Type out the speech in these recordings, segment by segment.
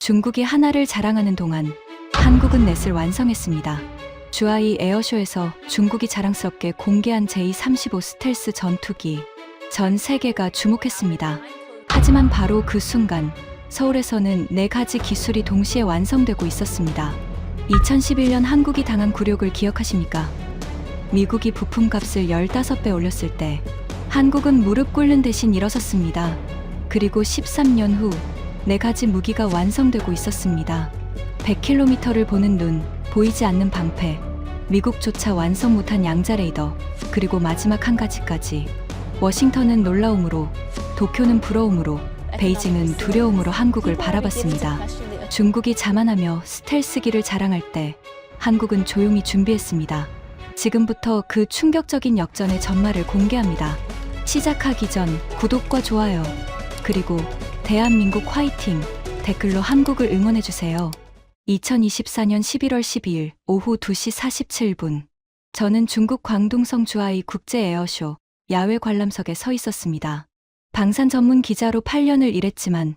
중국이 하나를 자랑하는 동안 한국은 넷을 완성했습니다. 주하이 에어쇼에서 중국이 자랑스럽게 공개한 J-35 스텔스 전투기. 전 세계가 주목했습니다. 하지만 바로 그 순간 서울에서는 4가지 기술이 동시에 완성되고 있었습니다. 2011년 한국이 당한 굴욕을 기억하십니까? 미국이 부품값을 15배 올렸을 때 한국은 무릎 꿇는 대신 일어섰습니다. 그리고 13년 후 4가지 무기가 완성되고 있었습니다. 100km를 보는 눈, 보이지 않는 방패, 미국조차 완성 못한 양자 레이더, 그리고 마지막 한 가지까지. 워싱턴은 놀라움으로, 도쿄는 부러움으로, 베이징은 두려움으로 한국을 바라봤습니다. 중국이 자만하며 스텔스기를 자랑할 때 한국은 조용히 준비했습니다. 지금부터 그 충격적인 역전의 전말을 공개합니다. 시작하기 전 구독과 좋아요, 그리고 대한민국 화이팅! 댓글로 한국을 응원해주세요. 2024년 11월 12일 오후 2시 47분. 저는 중국 광둥성 주하이 국제 에어쇼 야외 관람석에 서 있었습니다. 방산 전문 기자로 8년을 일했지만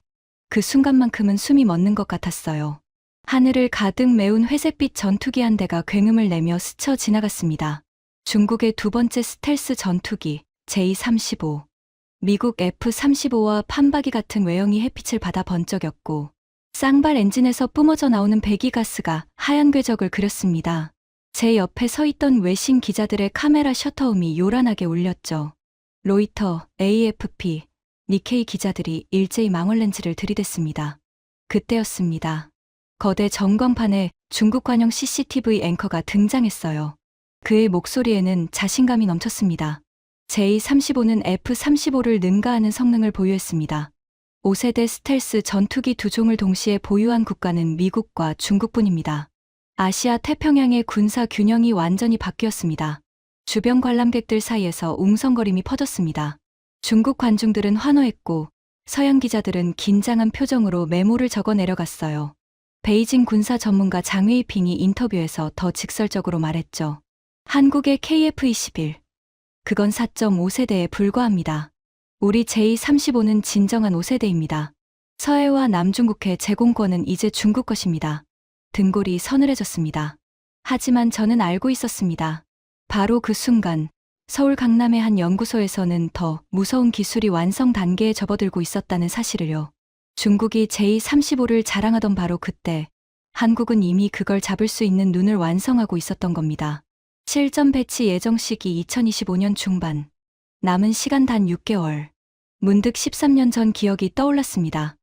그 순간만큼은 숨이 멎는 것 같았어요. 하늘을 가득 메운 회색빛 전투기 한 대가 굉음을 내며 스쳐 지나갔습니다. 중국의 두 번째 스텔스 전투기 J-35. 미국 F-35와 판박이 같은 외형이 햇빛을 받아 번쩍였고 쌍발 엔진에서 뿜어져 나오는 배기가스가 하얀 궤적을 그렸습니다. 제 옆에 서 있던 외신 기자들의 카메라 셔터음이 요란하게 울렸죠. 로이터, AFP, 니케이 기자들이 일제히 망원렌즈를 들이댔습니다. 그때였습니다. 거대 전광판에 중국 관영 CCTV 앵커가 등장했어요. 그의 목소리에는 자신감이 넘쳤습니다. J-35는 F-35를 능가하는 성능을 보유했습니다. 5세대 스텔스 전투기 2종을 동시에 보유한 국가는 미국과 중국뿐입니다. 아시아 태평양의 군사 균형이 완전히 바뀌었습니다. 주변 관람객들 사이에서 웅성거림이 퍼졌습니다. 중국 관중들은 환호했고 서양 기자들은 긴장한 표정으로 메모를 적어 내려갔어요. 베이징 군사 전문가 장 웨이핑이 인터뷰에서 더 직설적으로 말했죠. 한국의 KF-21. 그건 4.5세대에 불과합니다. 우리 J-35는 진정한 5세대입니다. 서해와 남중국해 제공권은 이제 중국 것입니다. 등골이 서늘해졌습니다. 하지만 저는 알고 있었습니다. 바로 그 순간 서울 강남의 한 연구소에서는 더 무서운 기술이 완성 단계에 접어들고 있었다는 사실을요. 중국이 J-35를 자랑하던 바로 그때 한국은 이미 그걸 잡을 수 있는 눈을 완성하고 있었던 겁니다. 실전 배치 예정 시기 2025년 중반. 남은 시간 단 6개월. 문득 13년 전 기억이 떠올랐습니다.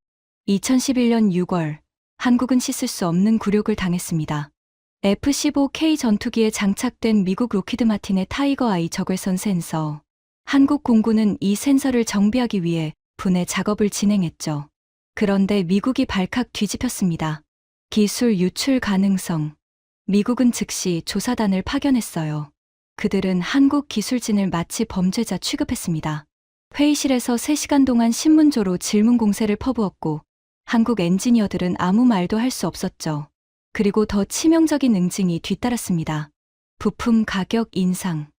2011년 6월, 한국은 씻을 수 없는 굴욕을 당했습니다. F-15K 전투기에 장착된 미국 로키드 마틴의 타이거 아이 적외선 센서. 한국 공군은 이 센서를 정비하기 위해 분해 작업을 진행했죠. 그런데 미국이 발칵 뒤집혔습니다. 기술 유출 가능성. 미국은 즉시 조사단을 파견했어요. 그들은 한국 기술진을 마치 범죄자 취급했습니다. 회의실에서 3시간 동안 신문조로 질문 공세를 퍼부었고 한국 엔지니어들은 아무 말도 할 수 없었죠. 그리고 더 치명적인 응징이 뒤따랐습니다. 부품 가격 인상.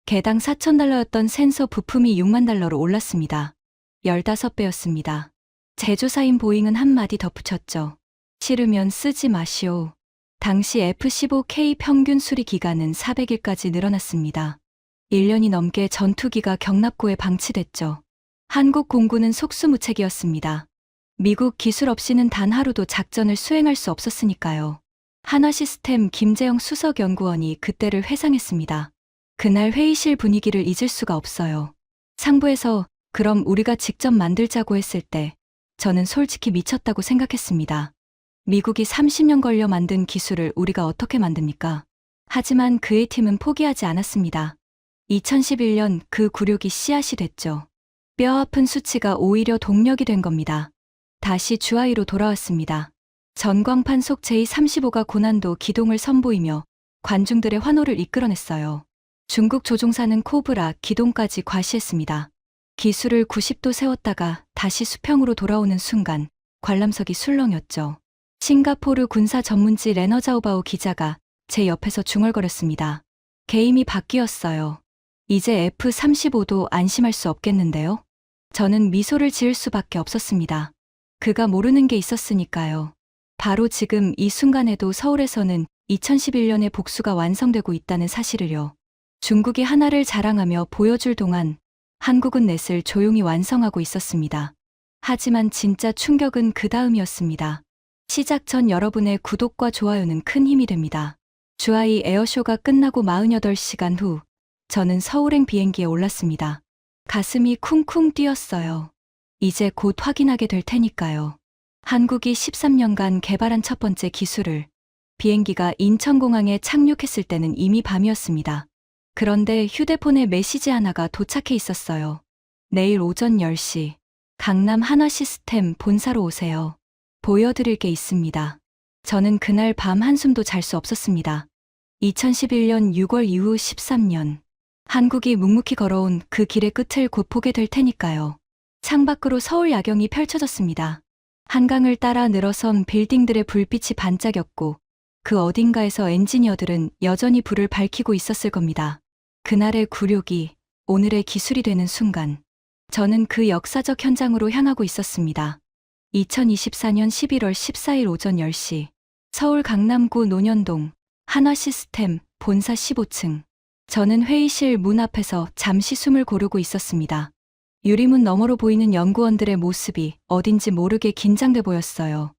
개당 $4,000였던 센서 부품이 $60,000로 올랐습니다. 15배였습니다. 제조사인 보잉은 한마디 덧붙였죠. 싫으면 쓰지 마시오. 당시 F-15K 평균 수리 기간은 400일까지 늘어났습니다. 1년이 넘게 전투기가 경납고에 방치됐죠. 한국 공군은 속수무책이었습니다. 미국 기술 없이는 단 하루도 작전을 수행할 수 없었으니까요. 한화시스템 김재영 수석연구원이 그때를 회상했습니다. 그날 회의실 분위기를 잊을 수가 없어요. 상부에서 그럼 우리가 직접 만들자고 했을 때 저는 솔직히 미쳤다고 생각했습니다. 미국이 30년 걸려 만든 기술을 우리가 어떻게 만듭니까? 하지만 그의 팀은 포기하지 않았습니다. 2011년 그 굴욕이 씨앗이 됐죠. 뼈아픈 수치가 오히려 동력이 된 겁니다. 다시 주하이로 돌아왔습니다. 전광판 속 J-35가 고난도 기동을 선보이며 관중들의 환호를 이끌어냈어요. 중국 조종사는 코브라 기동까지 과시했습니다. 기술을 90도 세웠다가 다시 수평으로 돌아오는 순간 관람석이 술렁였죠. 싱가포르 군사 전문지 레너자오바오 기자가 제 옆에서 중얼거렸습니다. 게임이 바뀌었어요. 이제 F-35도 안심할 수 없겠는데요? 저는 미소를 지을 수밖에 없었습니다. 그가 모르는 게 있었으니까요. 바로 지금 이 순간에도 서울에서는 2011년의 복수가 완성되고 있다는 사실을요. 중국이 하나를 자랑하며 보여줄 동안 한국은 넷을 조용히 완성하고 있었습니다. 하지만 진짜 충격은 그 다음이었습니다. 시작 전 여러분의 구독과 좋아요는 큰 힘이 됩니다. 주하이 에어쇼가 끝나고 48시간 후 저는 서울행 비행기에 올랐습니다. 가슴이 쿵쿵 뛰었어요. 이제 곧 확인하게 될 테니까요. 한국이 13년간 개발한 첫 번째 기술을 비행기가 인천공항에 착륙했을 때는 이미 밤이었습니다. 그런데 휴대폰에 메시지 하나가 도착해 있었어요. 내일 오전 10시 강남 한화시스템 본사로 오세요. 보여드릴 게 있습니다. 저는 그날 밤 한숨도 잘 수 없었습니다. 2011년 6월 이후 13년 한국이 묵묵히 걸어온 그 길의 끝을 곧 보게 될 테니까요. 창밖으로 서울 야경이 펼쳐졌습니다. 한강을 따라 늘어선 빌딩들의 불빛이 반짝였고 그 어딘가에서 엔지니어들은 여전히 불을 밝히고 있었을 겁니다. 그날의 굴욕이 오늘의 기술이 되는 순간 저는 그 역사적 현장으로 향하고 있었습니다. 2024년 11월 14일 오전 10시 서울 강남구 논현동 한화시스템 본사 15층. 저는 회의실 문 앞에서 잠시 숨을 고르고 있었습니다. 유리문 너머로 보이는 연구원들의 모습이 어딘지 모르게 긴장돼 보였어요.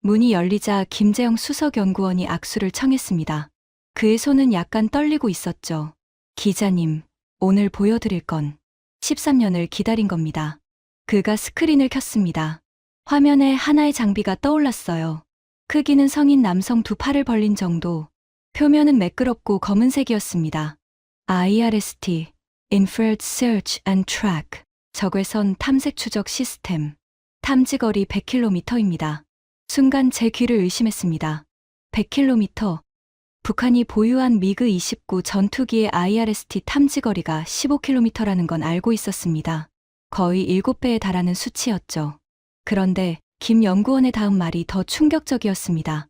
문이 열리자 김재영 수석연구원이 악수를 청했습니다. 그의 손은 약간 떨리고 있었죠. 기자님, 오늘 보여드릴 건 13년을 기다린 겁니다. 그가 스크린을 켰습니다. 화면에 하나의 장비가 떠올랐어요. 크기는 성인 남성 두 팔을 벌린 정도, 표면은 매끄럽고 검은색이었습니다. IRST, Infrared Search and Track, 적외선 탐색 추적 시스템, 탐지거리 100km입니다. 순간 제 귀를 의심했습니다. 100km, 북한이 보유한 미그 29 전투기의 IRST 탐지거리가 15km라는 건 알고 있었습니다. 거의 7배에 달하는 수치였죠. 그런데 김 연구원의 다음 말이 더 충격적이었습니다.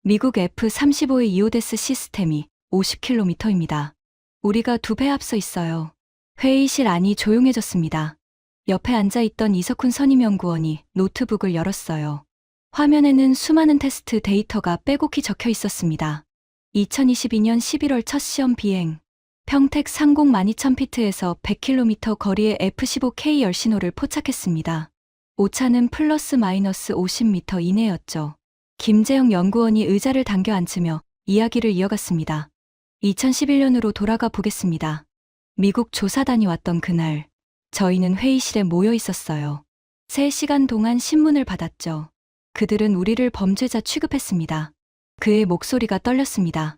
미국 F-35의 이오데스 시스템이 50km입니다. 우리가 2배 앞서 있어요. 회의실 안이 조용해졌습니다. 옆에 앉아있던 이석훈 선임연구원이 노트북을 열었어요. 화면에는 수많은 테스트 데이터가 빼곡히 적혀 있었습니다. 2022년 11월 첫 시험 비행, 평택 상공 12,000피트에서 100km 거리의 F-15K 열신호를 포착했습니다. 오차는 플러스 마이너스 50m 이내였죠. 김재영 연구원이 의자를 당겨 앉으며 이야기를 이어갔습니다. 2011년으로 돌아가 보겠습니다. 미국 조사단이 왔던 그날, 저희는 회의실에 모여 있었어요. 3시간 동안 신문을 받았죠. 그들은 우리를 범죄자 취급했습니다. 그의 목소리가 떨렸습니다.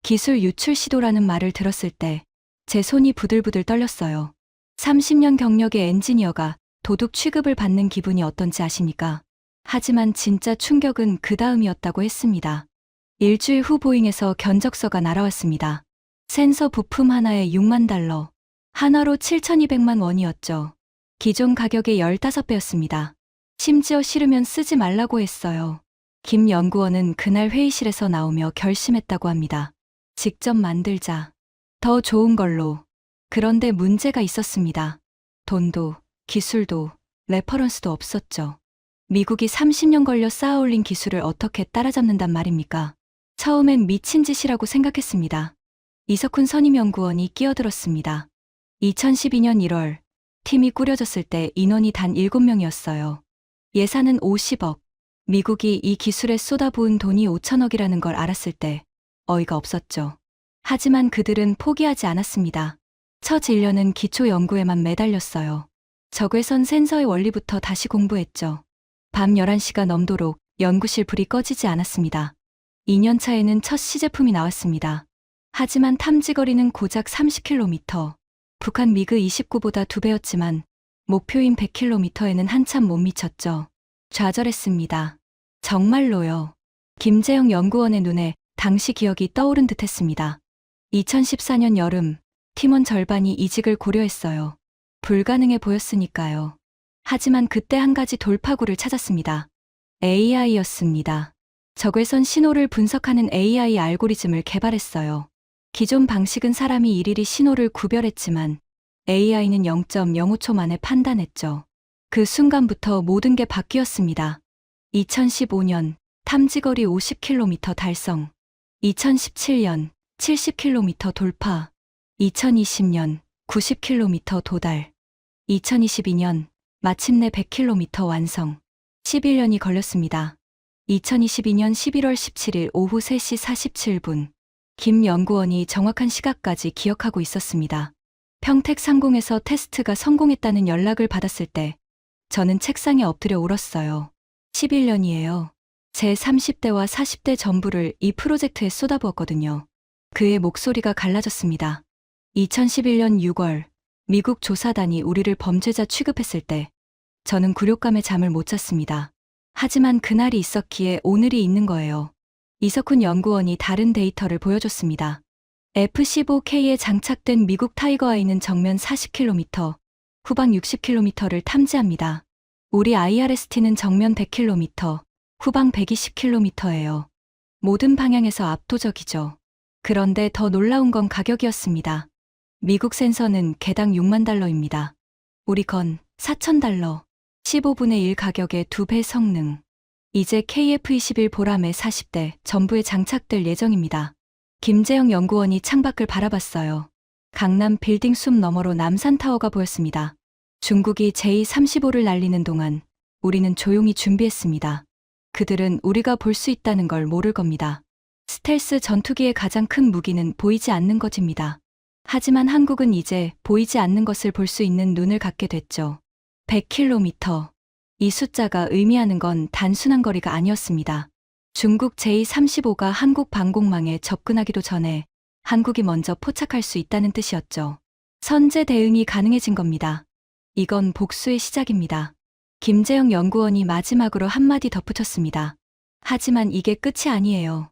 기술 유출 시도라는 말을 들었을 때 제 손이 부들부들 떨렸어요. 30년 경력의 엔지니어가 도둑 취급을 받는 기분이 어떤지 아십니까? 하지만 진짜 충격은 그 다음이었다고 했습니다. 일주일 후 보잉에서 견적서가 날아왔습니다. 센서 부품 하나에 6만 달러, 하나로 7,200만 원이었죠. 기존 가격의 15배였습니다. 심지어 싫으면 쓰지 말라고 했어요. 김 연구원은 그날 회의실에서 나오며 결심했다고 합니다. 직접 만들자. 더 좋은 걸로. 그런데 문제가 있었습니다. 돈도, 기술도, 레퍼런스도 없었죠. 미국이 30년 걸려 쌓아올린 기술을 어떻게 따라잡는단 말입니까? 처음엔 미친 짓이라고 생각했습니다. 이석훈 선임연구원이 끼어들었습니다. 2012년 1월, 팀이 꾸려졌을 때 인원이 단 7명이었어요. 예산은 50억. 미국이 이 기술에 쏟아부은 돈이 5천억이라는 걸 알았을 때 어이가 없었죠. 하지만 그들은 포기하지 않았습니다. 첫 1년은 기초 연구에만 매달렸어요. 적외선 센서의 원리부터 다시 공부했죠. 밤 11시가 넘도록 연구실 불이 꺼지지 않았습니다. 2년 차에는 첫 시제품이 나왔습니다. 하지만 탐지거리는 고작 30km. 북한 미그 29보다 2배였지만 목표인 100km에는 한참 못 미쳤죠. 좌절했습니다. 정말로요. 김재영 연구원의 눈에 당시 기억이 떠오른 듯했습니다. 2014년 여름, 팀원 절반이 이직을 고려했어요. 불가능해 보였으니까요. 하지만 그때 한 가지 돌파구를 찾았습니다. AI였습니다. 적외선 신호를 분석하는 AI 알고리즘을 개발했어요. 기존 방식은 사람이 일일이 신호를 구별했지만 AI는 0.05초 만에 판단했죠. 그 순간부터 모든 게 바뀌었습니다. 2015년 탐지거리 50km 달성. 2017년 70km 돌파. 2020년 90km 도달. 2022년 마침내 100km 완성. 11년이 걸렸습니다. 2022년 11월 17일 오후 3시 47분. 김 연구원이 정확한 시각까지 기억하고 있었습니다. 평택 상공에서 테스트가 성공했다는 연락을 받았을 때 저는 책상에 엎드려 울었어요. 11년이에요. 제 30대와 40대 전부를 이 프로젝트에 쏟아부었거든요. 그의 목소리가 갈라졌습니다. 2011년 6월 미국 조사단이 우리를 범죄자 취급했을 때 저는 굴욕감에 잠을 못 잤습니다. 하지만 그날이 있었기에 오늘이 있는 거예요. 이석훈 연구원이 다른 데이터를 보여줬습니다. F-15K에 장착된 미국 타이거 아이는 정면 40km, 후방 60km를 탐지합니다. 우리 IRST는 정면 100km, 후방 120km예요. 모든 방향에서 압도적이죠. 그런데 더 놀라운 건 가격이었습니다. 미국 센서는 개당 6만 달러입니다. 우리 건 4,000달러, 15분의 1 가격의 2배 성능. 이제 KF-21 보람의 40대 전부에 장착될 예정입니다. 김재영 연구원이 창밖을 바라봤어요. 강남 빌딩 숲 너머로 남산타워가 보였습니다. 중국이 J-35를 날리는 동안 우리는 조용히 준비했습니다. 그들은 우리가 볼 수 있다는 걸 모를 겁니다. 스텔스 전투기의 가장 큰 무기는 보이지 않는 것입니다. 하지만 한국은 이제 보이지 않는 것을 볼 수 있는 눈을 갖게 됐죠. 100km. 이 숫자가 의미하는 건 단순한 거리가 아니었습니다. 중국 J-35가 한국 방공망에 접근하기도 전에 한국이 먼저 포착할 수 있다는 뜻이었죠. 선제 대응이 가능해진 겁니다. 이건 복수의 시작입니다. 김재영 연구원이 마지막으로 한마디 덧붙였습니다. 하지만 이게 끝이 아니에요.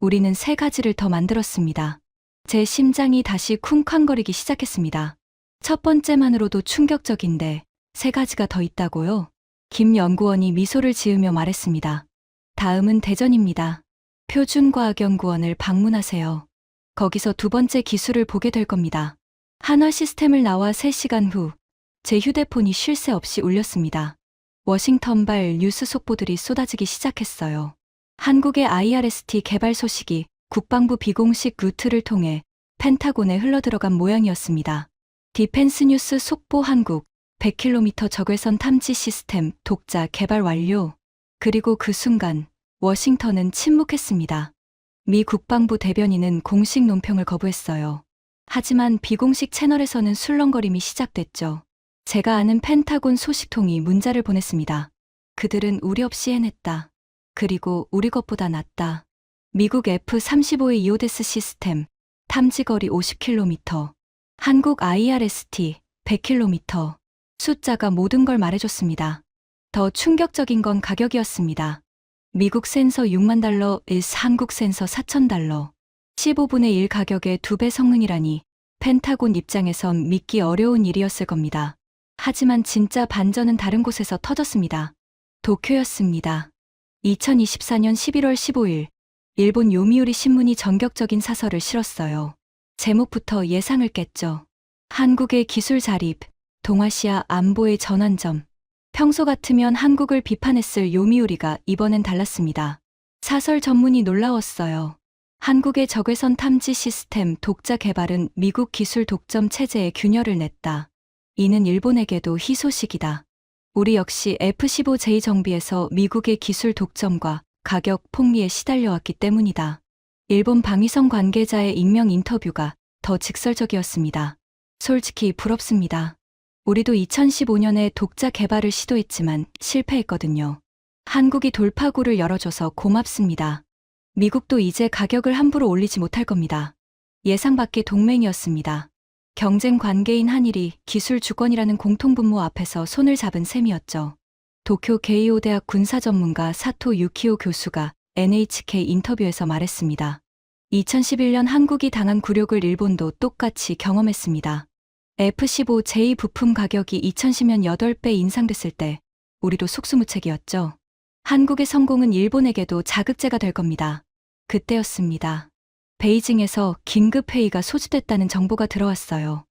우리는 3가지를 더 만들었습니다. 제 심장이 다시 쿵쾅거리기 시작했습니다. 첫 번째만으로도 충격적인데 3가지가 더 있다고요? 김 연구원이 미소를 지으며 말했습니다. 다음은 대전입니다. 표준과학연구원을 방문하세요. 거기서 2번째 기술을 보게 될 겁니다. 한화 시스템을 나와 3시간 후 제 휴대폰이 쉴 새 없이 울렸습니다. 워싱턴발 뉴스 속보들이 쏟아지기 시작했어요. 한국의 IRST 개발 소식이 국방부 비공식 루트를 통해 펜타곤에 흘러들어간 모양이었습니다. 디펜스 뉴스 속보 한국 100km 적외선 탐지 시스템 독자 개발 완료. 그리고 그 순간 워싱턴은 침묵했습니다. 미 국방부 대변인은 공식 논평을 거부했어요. 하지만 비공식 채널에서는 술렁거림이 시작됐죠. 제가 아는 펜타곤 소식통이 문자를 보냈습니다. 그들은 우리 없이 해냈다. 그리고 우리 것보다 낫다. 미국 F-35의 이오데스 시스템, 탐지거리 50km, 한국 IRST 100km. 숫자가 모든 걸 말해줬습니다. 더 충격적인 건 가격이었습니다. 미국 센서 6만 달러, 한국 센서 4,000달러. 15분의 1 가격의 2배 성능이라니 펜타곤 입장에선 믿기 어려운 일이었을 겁니다. 하지만 진짜 반전은 다른 곳에서 터졌습니다. 도쿄였습니다. 2024년 11월 15일, 일본 요미우리 신문이 전격적인 사설을 실었어요. 제목부터 예상을 깼죠. 한국의 기술 자립, 동아시아 안보의 전환점. 평소 같으면 한국을 비판했을 요미우리가 이번엔 달랐습니다. 사설 전문이 놀라웠어요. 한국의 적외선 탐지 시스템 독자 개발은 미국 기술 독점 체제에 균열을 냈다. 이는 일본에게도 희소식이다. 우리 역시 F-15J 정비에서 미국의 기술 독점과 가격 폭리에 시달려왔기 때문이다. 일본 방위성 관계자의 익명 인터뷰가 더 직설적이었습니다. 솔직히 부럽습니다. 우리도 2015년에 독자 개발을 시도했지만 실패했거든요. 한국이 돌파구를 열어줘서 고맙습니다. 미국도 이제 가격을 함부로 올리지 못할 겁니다. 예상 밖의 동맹이었습니다. 경쟁 관계인 한일이 기술 주권이라는 공통분모 앞에서 손을 잡은 셈이었죠. 도쿄 게이오 대학 군사 전문가 사토 유키오 교수가 NHK 인터뷰에서 말했습니다. 2011년 한국이 당한 굴욕을 일본도 똑같이 경험했습니다. F-15J 부품 가격이 2010년 8배 인상됐을 때 우리도 속수무책이었죠. 한국의 성공은 일본에게도 자극제가 될 겁니다. 그때였습니다. 베이징에서 긴급회의가 소집됐다는 정보가 들어왔어요.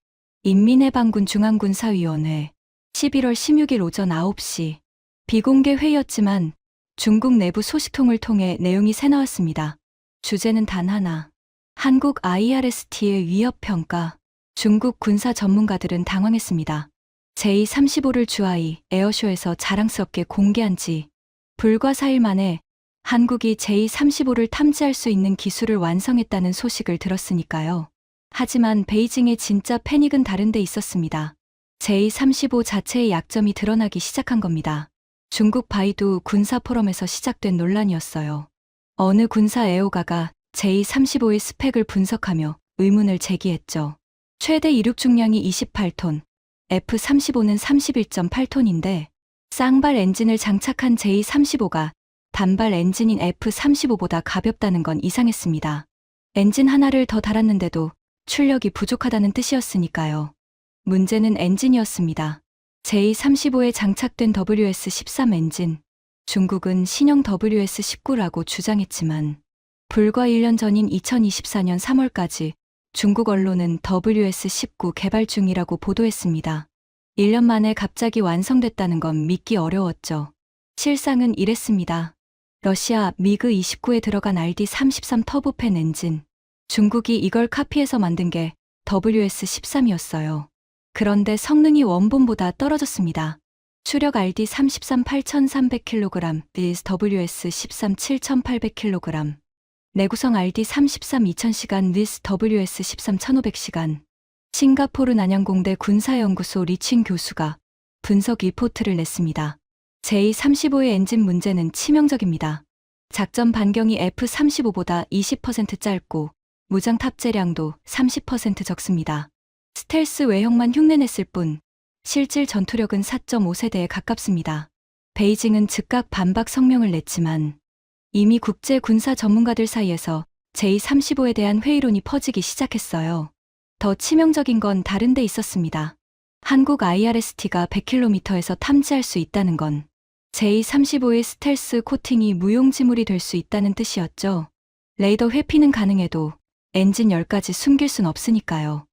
인민해방군 중앙군사위원회 11월 16일 오전 9시 비공개 회의였지만 중국 내부 소식통을 통해 내용이 새나왔습니다. 주제는 단 하나. 한국 IRST의 위협 평가. 중국 군사 전문가들은 당황했습니다. 제35를 주하이 에어쇼에서 자랑스럽게 공개한 지 불과 4일 만에 한국이 제35를 탐지할 수 있는 기술을 완성했다는 소식을 들었으니까요. 하지만 베이징의 진짜 패닉은 다른 데 있었습니다. 제35 자체의 약점이 드러나기 시작한 겁니다. 중국 바이두 군사 포럼에서 시작된 논란이었어요. 어느 군사 애호가가 제35의 스펙을 분석하며 의문을 제기했죠. 최대 이륙 중량이 28톤, F-35는 31.8톤인데 쌍발 엔진을 장착한 J-35가 단발 엔진인 F-35보다 가볍다는 건 이상했습니다. 엔진 하나를 더 달았는데도 출력이 부족하다는 뜻이었으니까요. 문제는 엔진이었습니다. J-35에 장착된 WS-13 엔진. 중국은 신형 WS-19라고 주장했지만 불과 1년 전인 2024년 3월까지 중국 언론은 WS-19 개발 중이라고 보도했습니다. 1년 만에 갑자기 완성됐다는 건 믿기 어려웠죠. 실상은 이랬습니다. 러시아 미그 29에 들어간 RD-33 터보팬 엔진. 중국이 이걸 카피해서 만든 게 WS-13이었어요. 그런데 성능이 원본보다 떨어졌습니다. 추력 RD-33 8,300kg, WS-13 7,800kg. 내구성 RD-33 2000시간, WS-13 1500시간. 싱가포르 난양공대 군사연구소 리칭 교수가 분석 리포트를 냈습니다. J-35의 엔진 문제는 치명적입니다. 작전 반경이 F-35보다 20% 짧고 무장 탑재량도 30% 적습니다. 스텔스 외형만 흉내냈을 뿐 실질 전투력은 4.5세대에 가깝습니다. 베이징은 즉각 반박 성명을 냈지만 이미 국제 군사 전문가들 사이에서 J-35에 대한 회의론이 퍼지기 시작했어요. 더 치명적인 건 다른 데 있었습니다. 한국 IRST가 100km에서 탐지할 수 있다는 건 J-35의 스텔스 코팅이 무용지물이 될 수 있다는 뜻이었죠. 레이더 회피는 가능해도 엔진 10가지 숨길 순 없으니까요.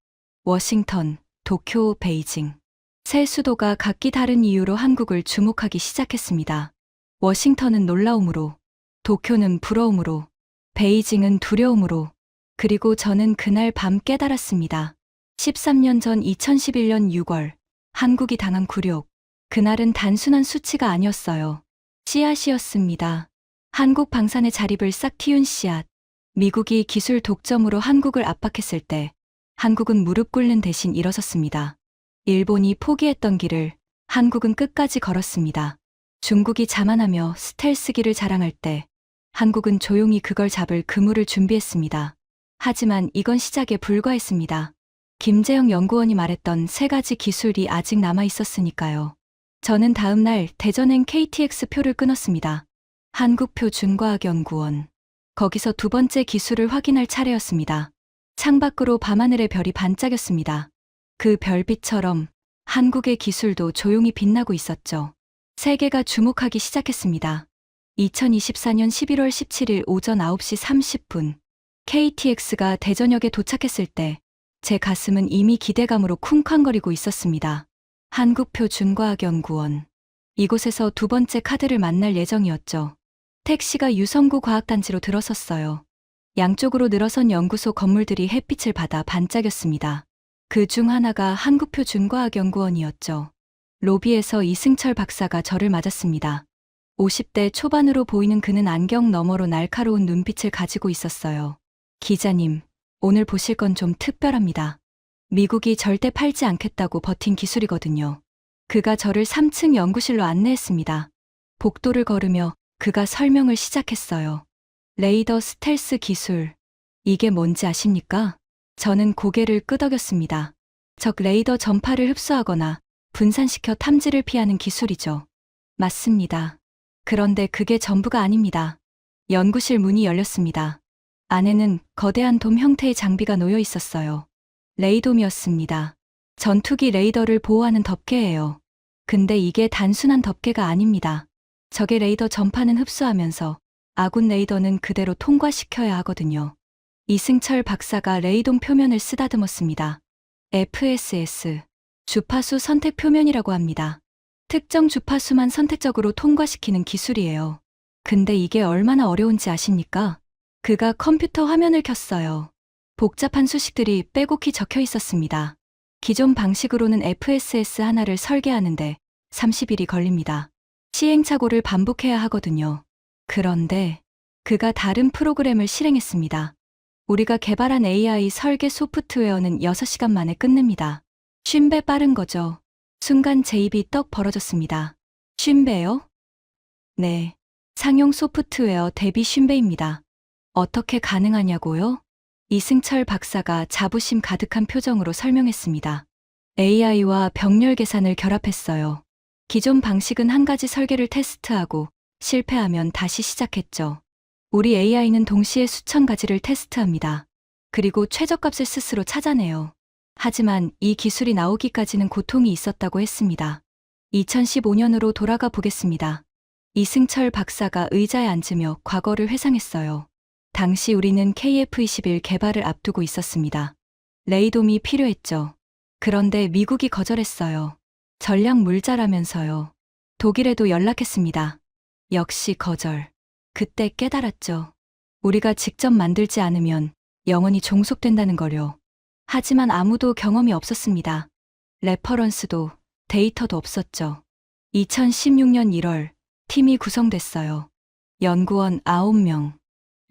워싱턴, 도쿄, 베이징. 세 수도가 각기 다른 이유로 한국을 주목하기 시작했습니다. 워싱턴은 놀라움으로, 도쿄는 부러움으로, 베이징은 두려움으로. 그리고 저는 그날 밤 깨달았습니다. 13년 전 2011년 6월, 한국이 당한 굴욕. 그날은 단순한 수치가 아니었어요. 씨앗이었습니다. 한국 방산의 자립을 싹 틔운 씨앗. 미국이 기술 독점으로 한국을 압박했을 때 한국은 무릎 꿇는 대신 일어섰습니다. 일본이 포기했던 길을 한국은 끝까지 걸었습니다. 중국이 자만하며 스텔스기를 자랑할 때 한국은 조용히 그걸 잡을 그물을 준비했습니다. 하지만 이건 시작에 불과했습니다. 김재영 연구원이 말했던 3가지 기술이 아직 남아 있었으니까요. 저는 다음 날 대전행 KTX 표를 끊었습니다. 한국표 준과학연구원. 거기서 두 번째 기술을 확인할 차례였습니다. 창밖으로 밤하늘의 별이 반짝였습니다. 그 별빛처럼 한국의 기술도 조용히 빛나고 있었죠. 세계가 주목하기 시작했습니다. 2024년 11월 17일 오전 9시 30분 KTX가 대전역에 도착했을 때 제 가슴은 이미 기대감으로 쿵쾅거리고 있었습니다. 한국표 준과학연구원. 이곳에서 두 번째 카드를 만날 예정이었죠. 택시가 유성구 과학단지로 들어섰어요. 양쪽으로 늘어선 연구소 건물들이 햇빛을 받아 반짝였습니다. 그 중 하나가 한국표 준과학연구원이었죠. 로비에서 이승철 박사가 저를 맞았습니다. 50대 초반으로 보이는 그는 안경 너머로 날카로운 눈빛을 가지고 있었어요. 기자님, 오늘 보실 건 좀 특별합니다. 미국이 절대 팔지 않겠다고 버틴 기술이거든요. 그가 저를 3층 연구실로 안내했습니다. 복도를 걸으며 그가 설명을 시작했어요. 레이더 스텔스 기술. 이게 뭔지 아십니까? 저는 고개를 끄덕였습니다. 적 레이더 전파를 흡수하거나 분산시켜 탐지를 피하는 기술이죠. 맞습니다. 그런데 그게 전부가 아닙니다. 연구실 문이 열렸습니다. 안에는 거대한 돔 형태의 장비가 놓여 있었어요. 레이돔이었습니다. 전투기 레이더를 보호하는 덮개예요. 근데 이게 단순한 덮개가 아닙니다. 적의 레이더 전파는 흡수하면서 아군 레이더는 그대로 통과시켜야 하거든요. 이승철 박사가 레이돔 표면을 쓰다듬었습니다. FSS, 주파수 선택 표면이라고 합니다. 특정 주파수만 선택적으로 통과시키는 기술이에요. 근데 이게 얼마나 어려운지 아십니까? 그가 컴퓨터 화면을 켰어요. 복잡한 수식들이 빼곡히 적혀 있었습니다. 기존 방식으로는 FSS 하나를 설계하는데 30일이 걸립니다. 시행착오를 반복해야 하거든요. 그런데 그가 다른 프로그램을 실행했습니다. 우리가 개발한 AI 설계 소프트웨어는 6시간 만에 끝냅니다. 50배 빠른 거죠. 순간 제 입이 떡 벌어졌습니다. 50배요? 네. 상용 소프트웨어 대비 50배입니다. 어떻게 가능하냐고요? 이승철 박사가 자부심 가득한 표정으로 설명했습니다. AI와 병렬 계산을 결합했어요. 기존 방식은 한 가지 설계를 테스트하고 실패하면 다시 시작했죠. 우리 AI는 동시에 수천 가지를 테스트합니다. 그리고 최저값을 스스로 찾아내요. 하지만 이 기술이 나오기까지는 고통이 있었다고 했습니다. 2015년으로 돌아가 보겠습니다. 이승철 박사가 의자에 앉으며 과거를 회상했어요. 당시 우리는 KF-21 개발을 앞두고 있었습니다. 레이돔이 필요했죠. 그런데 미국이 거절했어요. 전략 물자라면서요. 독일에도 연락했습니다. 역시 거절. 그때 깨달았죠. 우리가 직접 만들지 않으면 영원히 종속된다는 거요. 하지만 아무도 경험이 없었습니다. 레퍼런스도 데이터도 없었죠. 2016년 1월 팀이 구성됐어요. 연구원 9명,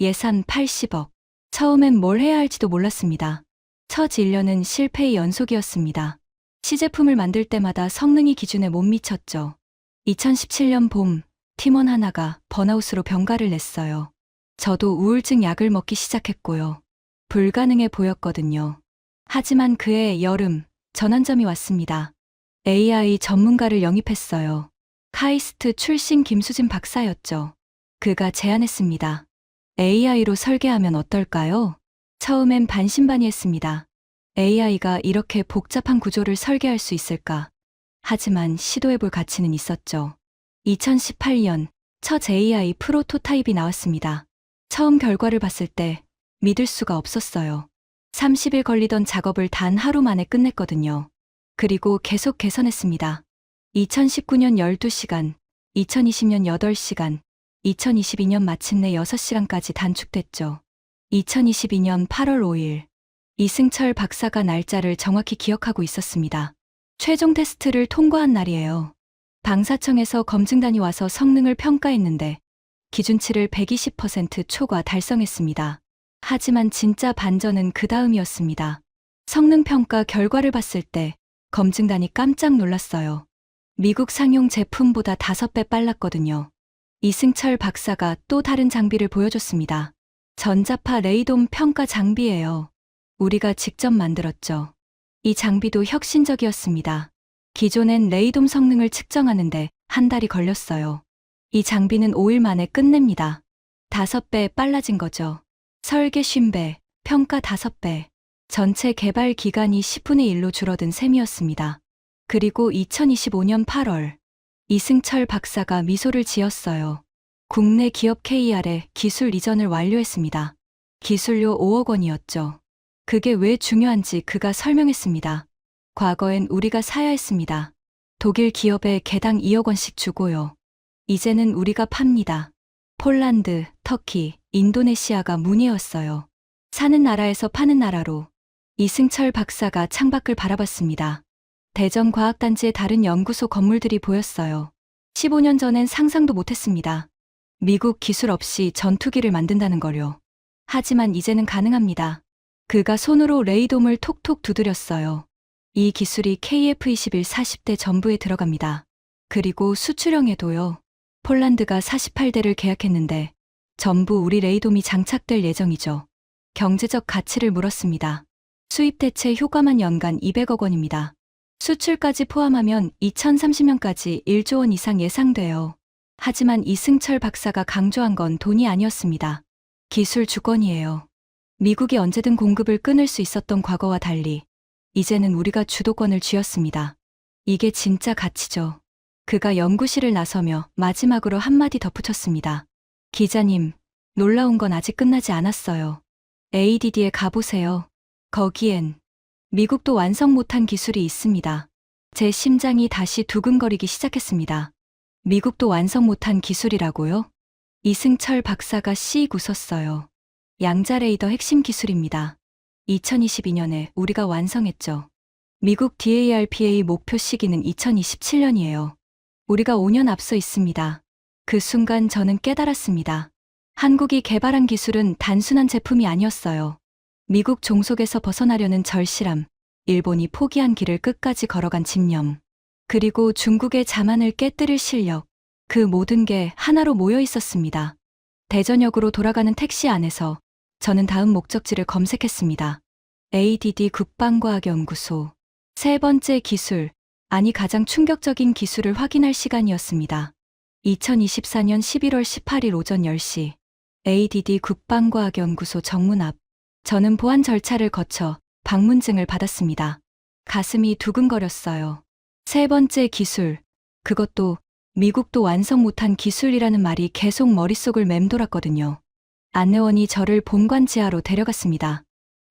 예산 80억. 처음엔 뭘 해야 할지도 몰랐습니다. 첫 1년은 실패의 연속이었습니다. 시제품을 만들 때마다 성능이 기준에 못 미쳤죠. 2017년 봄, 팀원 하나가 번아웃으로 병가를 냈어요. 저도 우울증 약을 먹기 시작했고요. 불가능해 보였거든요. 하지만 그해 여름, 전환점이 왔습니다. AI 전문가를 영입했어요. 카이스트 출신 김수진 박사였죠. 그가 제안했습니다. AI로 설계하면 어떨까요? 처음엔 반신반의했습니다. AI가 이렇게 복잡한 구조를 설계할 수 있을까? 하지만 시도해볼 가치는 있었죠. 2018년 첫 AI 프로토타입이 나왔습니다. 처음 결과를 봤을 때 믿을 수가 없었어요. 30일 걸리던 작업을 단 하루 만에 끝냈거든요. 그리고 계속 개선했습니다. 2019년 12시간, 2020년 8시간, 2022년 마침내 6시간까지 단축됐죠. 2022년 8월 5일, 이승철 박사가 날짜를 정확히 기억하고 있었습니다. 최종 테스트를 통과한 날이에요. 방사청에서 검증단이 와서 성능을 평가했는데 기준치를 120% 초과 달성했습니다. 하지만 진짜 반전은 그 다음이었습니다. 성능 평가 결과를 봤을 때 검증단이 깜짝 놀랐어요. 미국 상용 제품보다 5배 빨랐거든요. 이승철 박사가 또 다른 장비를 보여줬습니다. 전자파 레이돔 평가 장비예요. 우리가 직접 만들었죠. 이 장비도 혁신적이었습니다. 기존엔 레이돔 성능을 측정하는데 한 달이 걸렸어요. 이 장비는 5일 만에 끝냅니다. 5배 빨라진 거죠. 설계 50배, 평가 5배. 전체 개발 기간이 10분의 1로 줄어든 셈이었습니다. 그리고 2025년 8월, 이승철 박사가 미소를 지었어요. 국내 기업 KR에 기술 이전을 완료했습니다. 기술료 5억 원이었죠. 그게 왜 중요한지 그가 설명했습니다. 과거엔 우리가 사야 했습니다. 독일 기업에 개당 2억 원씩 주고요. 이제는 우리가 팝니다. 폴란드, 터키, 인도네시아가 문의였어요. 사는 나라에서 파는 나라로. 이승철 박사가 창밖을 바라봤습니다. 대전과학단지의 다른 연구소 건물들이 보였어요. 15년 전엔 상상도 못했습니다. 미국 기술 없이 전투기를 만든다는 걸요. 하지만 이제는 가능합니다. 그가 손으로 레이돔을 톡톡 두드렸어요. 이 기술이 KF-21 40대 전부에 들어갑니다. 그리고 수출형에도요. 폴란드가 48대를 계약했는데 전부 우리 레이돔이 장착될 예정이죠. 경제적 가치를 물었습니다. 수입 대체 효과만 연간 200억 원입니다. 수출까지 포함하면 2030년까지 1조 원 이상 예상돼요. 하지만 이승철 박사가 강조한 건 돈이 아니었습니다. 기술 주권이에요. 미국이 언제든 공급을 끊을 수 있었던 과거와 달리 이제는 우리가 주도권을 쥐었습니다. 이게 진짜 가치죠. 그가 연구실을 나서며 마지막으로 한마디 덧붙였습니다. 기자님, 놀라운 건 아직 끝나지 않았어요. ADD에 가보세요. 거기엔 미국도 완성 못한 기술이 있습니다. 제 심장이 다시 두근거리기 시작했습니다. 미국도 완성 못한 기술이라고요? 이승철 박사가 씩 웃었어요. 양자레이더 핵심 기술입니다. 2022년에 우리가 완성했죠. 미국 DARPA 목표 시기는 2027년이에요. 우리가 5년 앞서 있습니다. 그 순간 저는 깨달았습니다. 한국이 개발한 기술은 단순한 제품이 아니었어요. 미국 종속에서 벗어나려는 절실함, 일본이 포기한 길을 끝까지 걸어간 집념, 그리고 중국의 자만을 깨뜨릴 실력, 그 모든 게 하나로 모여 있었습니다. 대전역으로 돌아가는 택시 안에서 저는 다음 목적지를 검색했습니다. ADD 국방과학연구소. 세 번째 기술, 아니 가장 충격적인 기술을 확인할 시간이었습니다. 2024년 11월 18일 오전 10시, ADD 국방과학연구소 정문 앞, 저는 보안 절차를 거쳐 방문증을 받았습니다. 가슴이 두근거렸어요. 세 번째 기술, 그것도 미국도 완성 못한 기술이라는 말이 계속 머릿속을 맴돌았거든요. 안내원이 저를 본관 지하로 데려갔습니다.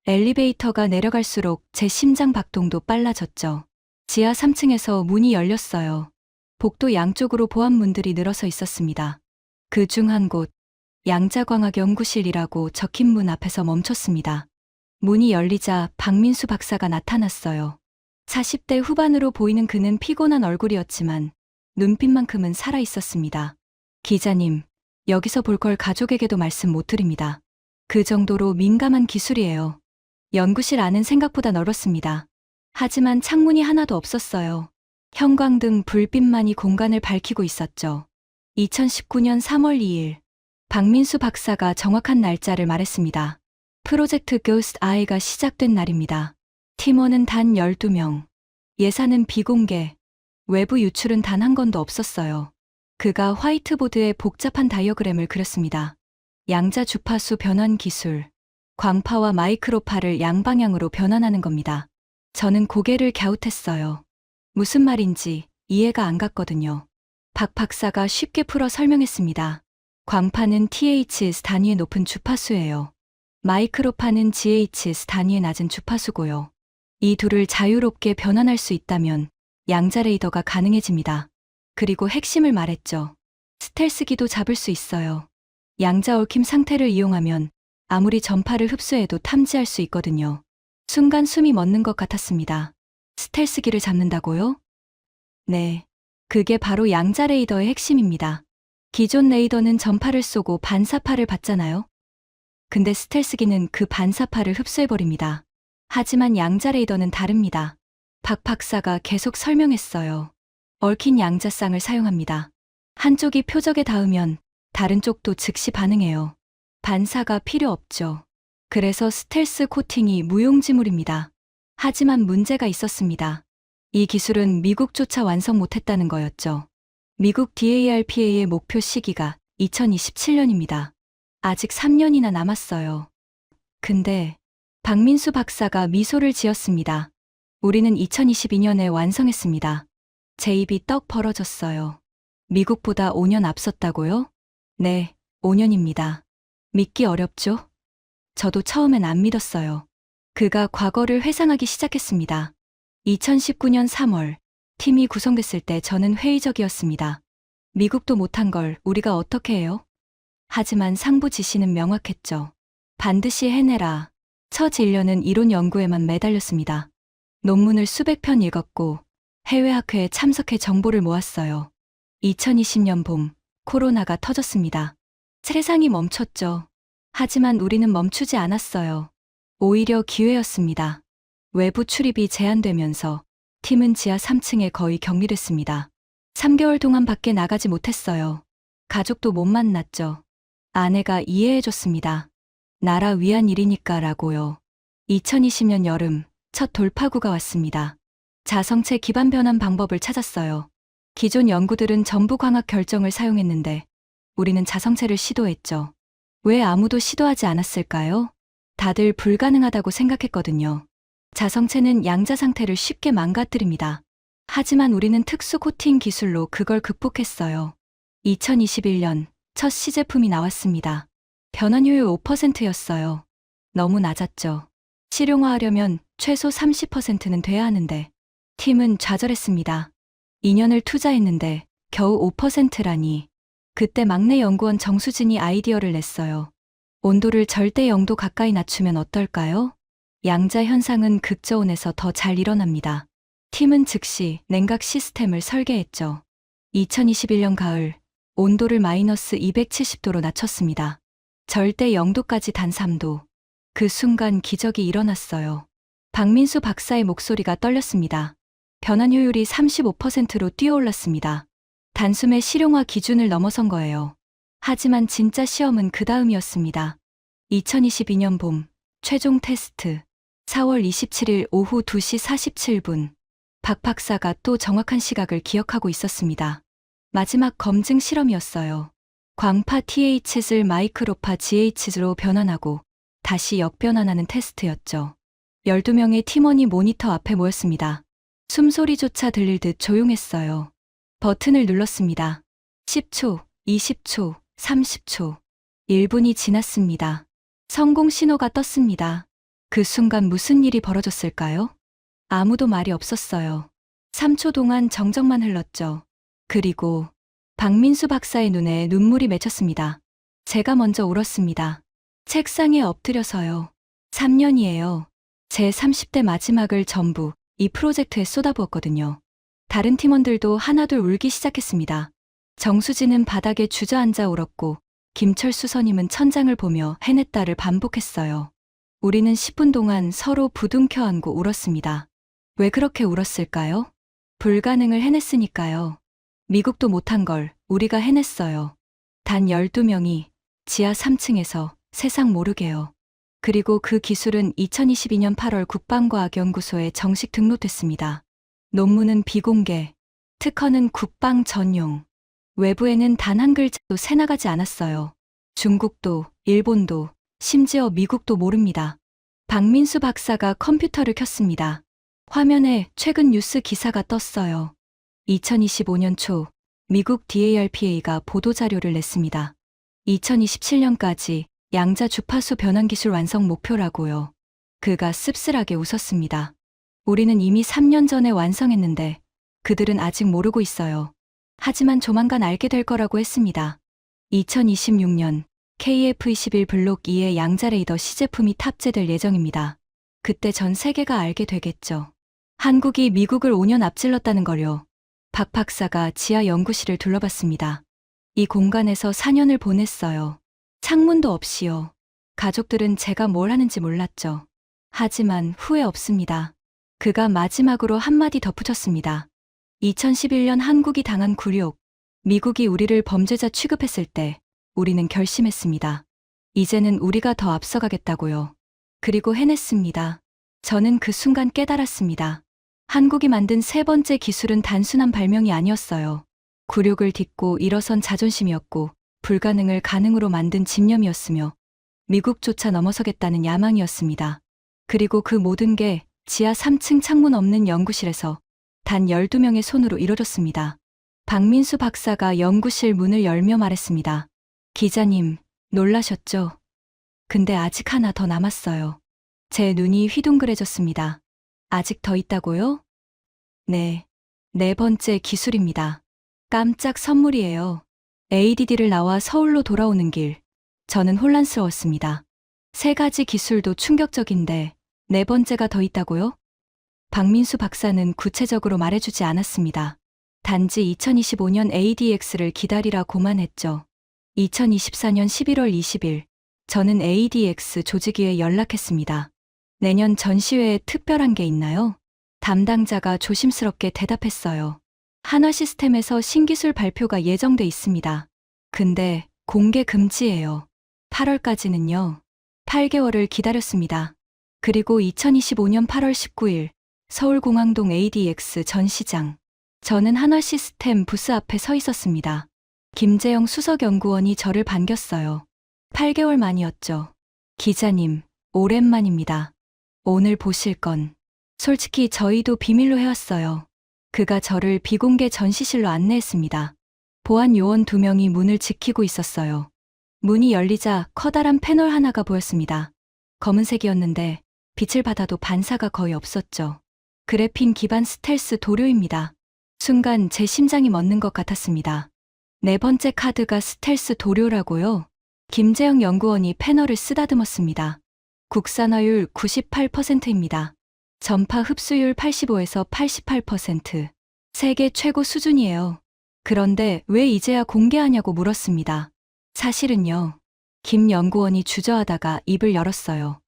엘리베이터가 내려갈수록 제 심장 박동도 빨라졌죠. 지하 3층에서 문이 열렸어요. 복도 양쪽으로 보안문들이 늘어서 있었습니다. 그 중 한 곳, 양자광학연구실이라고 적힌 문 앞에서 멈췄습니다. 문이 열리자 박민수 박사가 나타났어요. 40대 후반으로 보이는 그는 피곤한 얼굴이었지만 눈빛만큼은 살아있었습니다. 기자님, 여기서 볼 걸 가족에게도 말씀 못 드립니다. 그 정도로 민감한 기술이에요. 연구실 안은 생각보다 넓었습니다. 하지만 창문이 하나도 없었어요. 형광등 불빛만이 공간을 밝히고 있었죠. 2019년 3월 2일, 박민수 박사가 정확한 날짜를 말했습니다. 프로젝트 고스트 아이가 시작된 날입니다. 팀원은 단 12명. 예산은 비공개. 외부 유출은 단 한 건도 없었어요. 그가 화이트보드에 복잡한 다이어그램을 그렸습니다. 양자 주파수 변환 기술. 광파와 마이크로파를 양방향으로 변환하는 겁니다. 저는 고개를 갸웃했어요. 무슨 말인지 이해가 안 갔거든요. 박 박사가 쉽게 풀어 설명했습니다. 광파는 THz 단위의 높은 주파수예요. 마이크로파는 GHz 단위의 낮은 주파수고요. 이 둘을 자유롭게 변환할 수 있다면 양자레이더가 가능해집니다. 그리고 핵심을 말했죠. 스텔스기도 잡을 수 있어요. 양자 얽힘 상태를 이용하면 아무리 전파를 흡수해도 탐지할 수 있거든요. 순간 숨이 멎는 것 같았습니다. 스텔스기를 잡는다고요? 네. 그게 바로 양자레이더의 핵심입니다. 기존 레이더는 전파를 쏘고 반사파를 받잖아요. 근데 스텔스기는 그 반사파를 흡수해버립니다. 하지만 양자레이더는 다릅니다. 박 박사가 계속 설명했어요. 얽힌 양자쌍을 사용합니다. 한쪽이 표적에 닿으면 다른 쪽도 즉시 반응해요. 반사가 필요 없죠. 그래서 스텔스 코팅이 무용지물입니다. 하지만 문제가 있었습니다. 이 기술은 미국조차 완성 못했다는 거였죠. 미국 DARPA의 목표 시기가 2027년입니다. 아직 3년이나 남았어요. 근데 박민수 박사가 미소를 지었습니다. 우리는 2022년에 완성했습니다. 제 입이 떡 벌어졌어요. 미국보다 5년 앞섰다고요? 네, 5년입니다. 믿기 어렵죠? 저도 처음엔 안 믿었어요. 그가 과거를 회상하기 시작했습니다. 2019년 3월, 팀이 구성됐을 때 저는 회의적이었습니다. 미국도 못한 걸 우리가 어떻게 해요? 하지만 상부 지시는 명확했죠. 반드시 해내라. 첫 1년은 이론 연구에만 매달렸습니다. 논문을 수백 편 읽었고 해외 학회에 참석해 정보를 모았어요. 2020년 봄, 코로나가 터졌습니다. 세상이 멈췄죠. 하지만 우리는 멈추지 않았어요. 오히려 기회였습니다. 외부 출입이 제한되면서 팀은 지하 3층에 거의 격리됐습니다. 3개월 동안 밖에 나가지 못했어요. 가족도 못 만났죠. 아내가 이해해줬습니다. 나라 위한 일이니까 라고요. 2020년 여름, 첫 돌파구가 왔습니다. 자성체 기반 변환 방법을 찾았어요. 기존 연구들은 전부 광학 결정을 사용했는데 우리는 자성체를 시도했죠. 왜 아무도 시도하지 않았을까요? 다들 불가능하다고 생각했거든요. 자성체는 양자 상태를 쉽게 망가뜨립니다. 하지만 우리는 특수 코팅 기술로 그걸 극복했어요. 2021년 첫 시제품이 나왔습니다. 변환효율 5%였어요. 너무 낮았죠. 실용화하려면 최소 30%는 돼야 하는데 팀은 좌절했습니다. 2년을 투자했는데 겨우 5%라니. 그때 막내 연구원 정수진이 아이디어를 냈어요. 온도를 절대 0도 가까이 낮추면 어떨까요? 양자 현상은 극저온에서 더 잘 일어납니다. 팀은 즉시 냉각 시스템을 설계했죠. 2021년 가을, 온도를 마이너스 270도로 낮췄습니다. 절대 0도까지 단 3도. 그 순간 기적이 일어났어요. 박민수 박사의 목소리가 떨렸습니다. 변환 효율이 35%로 뛰어올랐습니다. 단숨에 실용화 기준을 넘어선 거예요. 하지만 진짜 시험은 그 다음이었습니다. 2022년 봄, 최종 테스트. 4월 27일 오후 2시 47분. 박 박사가 또 정확한 시각을 기억하고 있었습니다. 마지막 검증 실험이었어요. 광파 TH를 마이크로파 GH로 변환하고 다시 역변환하는 테스트였죠. 12명의 팀원이 모니터 앞에 모였습니다. 숨소리조차 들릴 듯 조용했어요. 버튼을 눌렀습니다. 10초, 20초, 30초. 1분이 지났습니다. 성공 신호가 떴습니다. 그 순간 무슨 일이 벌어졌을까요? 아무도 말이 없었어요. 3초 동안 정적만 흘렀죠. 그리고 박민수 박사의 눈에 눈물이 맺혔습니다. 제가 먼저 울었습니다. 책상에 엎드려서요. 3년이에요. 제 30대 마지막을 전부 이 프로젝트에 쏟아부었거든요. 다른 팀원들도 하나둘 울기 시작했습니다. 정수진은 바닥에 주저앉아 울었고 김철수 선임은 천장을 보며 해냈다를 반복했어요. 우리는 10분 동안 서로 부둥켜 안고 울었습니다. 왜 그렇게 울었을까요? 불가능을 해냈으니까요. 미국도 못한 걸 우리가 해냈어요. 단 12명이 지하 3층에서 세상 모르게요. 그리고 그 기술은 2022년 8월 국방과학연구소에 정식 등록됐습니다. 논문은 비공개, 특허는 국방 전용. 외부에는 단 한 글자도 새나가지 않았어요. 중국도, 일본도, 심지어 미국도 모릅니다. 박민수 박사가 컴퓨터를 켰습니다. 화면에 최근 뉴스 기사가 떴어요. 2025년 초 미국 DARPA가 보도자료를 냈습니다. 2027년까지 양자 주파수 변환 기술 완성 목표라고요. 그가 씁쓸하게 웃었습니다. 우리는 이미 3년 전에 완성했는데 그들은 아직 모르고 있어요. 하지만 조만간 알게 될 거라고 했습니다. 2026년 KF-21 블록 2의 양자 레이더 시제품이 탑재될 예정입니다. 그때 전 세계가 알게 되겠죠. 한국이 미국을 5년 앞질렀다는 걸요. 박 박사가 지하 연구실을 둘러봤습니다. 이 공간에서 4년을 보냈어요. 창문도 없이요. 가족들은 제가 뭘 하는지 몰랐죠. 하지만 후회 없습니다. 그가 마지막으로 한마디 덧붙였습니다. 2011년 한국이 당한 굴욕, 미국이 우리를 범죄자 취급했을 때 우리는 결심했습니다. 이제는 우리가 더 앞서가겠다고요. 그리고 해냈습니다. 저는 그 순간 깨달았습니다. 한국이 만든 세 번째 기술은 단순한 발명이 아니었어요. 굴욕을 딛고 일어선 자존심이었고 불가능을 가능으로 만든 집념이었으며 미국조차 넘어서겠다는 야망이었습니다. 그리고 그 모든 게 지하 3층 창문 없는 연구실에서 단 12명의 손으로 이뤄졌습니다. 박민수 박사가 연구실 문을 열며 말했습니다. 기자님, 놀라셨죠? 근데 아직 하나 더 남았어요. 제 눈이 휘둥그레졌습니다. 아직 더 있다고요? 네. 네 번째 기술입니다. 깜짝 선물이에요. ADD를 나와 서울로 돌아오는 길. 저는 혼란스러웠습니다. 세 가지 기술도 충격적인데 네 번째가 더 있다고요? 박민수 박사는 구체적으로 말해주지 않았습니다. 단지 2025년 ADX를 기다리라고만 했죠. 2024년 11월 20일, 저는 ADX 조직위에 연락했습니다. 내년 전시회에 특별한 게 있나요? 담당자가 조심스럽게 대답했어요. 한화 시스템에서 신기술 발표가 예정돼 있습니다. 근데 공개 금지예요. 8월까지는요. 8개월을 기다렸습니다. 그리고 2025년 8월 19일, 서울공항동 ADX 전시장. 저는 한화 시스템 부스 앞에 서 있었습니다. 김재영 수석연구원이 저를 반겼어요. 8개월 만이었죠. 기자님, 오랜만입니다. 오늘 보실 건 솔직히 저희도 비밀로 해왔어요. 그가 저를 비공개 전시실로 안내했습니다. 보안 요원 2명이 문을 지키고 있었어요. 문이 열리자 커다란 패널 하나가 보였습니다. 검은색이었는데 빛을 받아도 반사가 거의 없었죠. 그래핀 기반 스텔스 도료입니다. 순간 제 심장이 멎는 것 같았습니다. 네 번째 카드가 스텔스 도료라고요. 김재영 연구원이 패널을 쓰다듬었습니다. 국산화율 98%입니다. 전파 흡수율 85에서 88%. 세계 최고 수준이에요. 그런데 왜 이제야 공개하냐고 물었습니다. 사실은요. 김 연구원이 주저하다가 입을 열었어요.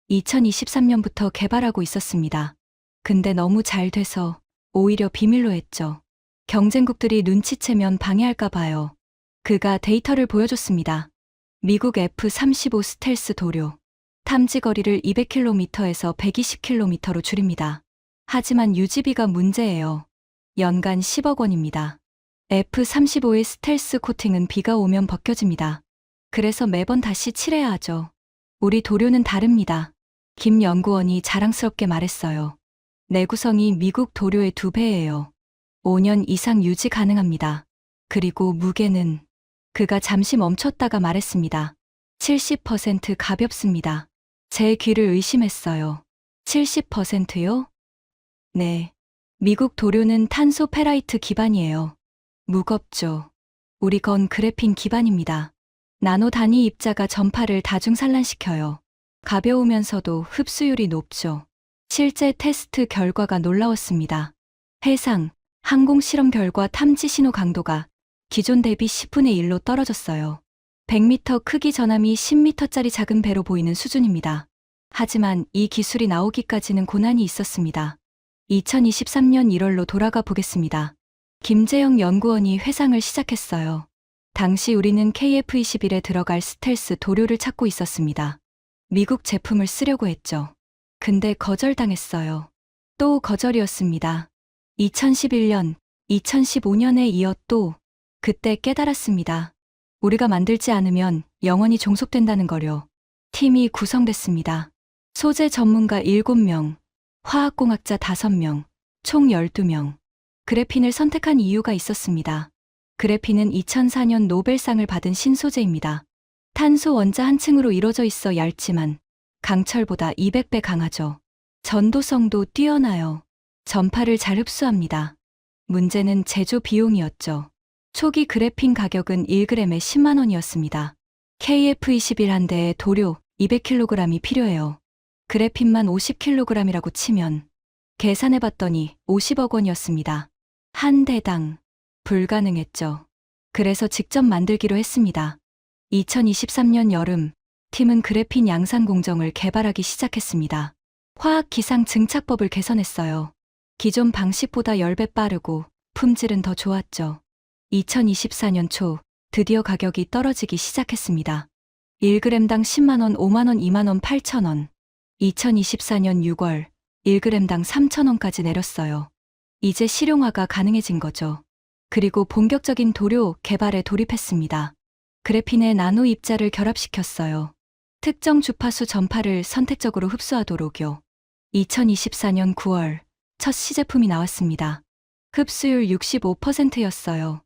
2023년부터 개발하고 있었습니다. 근데 너무 잘 돼서 오히려 비밀로 했죠. 경쟁국들이 눈치채면 방해할까 봐요. 그가 데이터를 보여줬습니다. 미국 F-35 스텔스 도료. 탐지 거리를 200km에서 120km로 줄입니다. 하지만 유지비가 문제예요. 연간 10억 원입니다. F-35의 스텔스 코팅은 비가 오면 벗겨집니다. 그래서 매번 다시 칠해야 하죠. 우리 도료는 다릅니다. 김 연구원이 자랑스럽게 말했어요. 내구성이 미국 도료의 2배예요. 5년 이상 유지 가능합니다. 그리고 무게는 그가 잠시 멈췄다가 말했습니다. 70% 가볍습니다. 제 귀를 의심했어요. 70%요? 네. 미국 도료는 탄소 페라이트 기반이에요. 무겁죠. 우리 건 그래핀 기반입니다. 나노 단위 입자가 전파를 다중산란시켜요. 가벼우면서도 흡수율이 높죠. 실제 테스트 결과가 놀라웠습니다. 해상, 항공 실험 결과 탐지 신호 강도가 기존 대비 10분의 1로 떨어졌어요. 100m 크기 전함이 10m짜리 작은 배로 보이는 수준입니다. 하지만 이 기술이 나오기까지는 고난이 있었습니다. 2023년 1월로 돌아가 보겠습니다. 김재영 연구원이 회상을 시작했어요. 당시 우리는 KF-21에 들어갈 스텔스 도료를 찾고 있었습니다. 미국 제품을 쓰려고 했죠. 근데 거절당했어요. 또 거절이었습니다. 2011년, 2015년에 이어 또 그때 깨달았습니다. 우리가 만들지 않으면 영원히 종속된다는 거요. 팀이 구성됐습니다. 소재 전문가 7명, 화학공학자 5명, 총 12명. 그래핀을 선택한 이유가 있었습니다. 그래핀은 2004년 노벨상을 받은 신소재입니다. 탄소 원자 한 층으로 이루어져 있어 얇지만 강철보다 200배 강하죠. 전도성도 뛰어나요. 전파를 잘 흡수합니다. 문제는 제조 비용이었죠. 초기 그래핀 가격은 1g에 10만 원이었습니다. KF-21 한 대에 도료 200kg이 필요해요. 그래핀만 50kg이라고 치면 계산해봤더니 50억 원이었습니다. 한 대당 불가능했죠. 그래서 직접 만들기로 했습니다. 2023년 여름, 팀은 그래핀 양산 공정을 개발하기 시작했습니다. 화학 기상 증착법을 개선했어요. 기존 방식보다 10배 빠르고 품질은 더 좋았죠. 2024년 초 드디어 가격이 떨어지기 시작했습니다. 1g당 10만원, 5만원, 2만원, 8천원. 2024년 6월 1g당 3천원까지 내렸어요. 이제 실용화가 가능해진 거죠. 그리고 본격적인 도료 개발에 돌입했습니다. 그래핀에 나노 입자를 결합시켰어요. 특정 주파수 전파를 선택적으로 흡수하도록요. 2024년 9월 첫 시제품이 나왔습니다. 흡수율 65%였어요.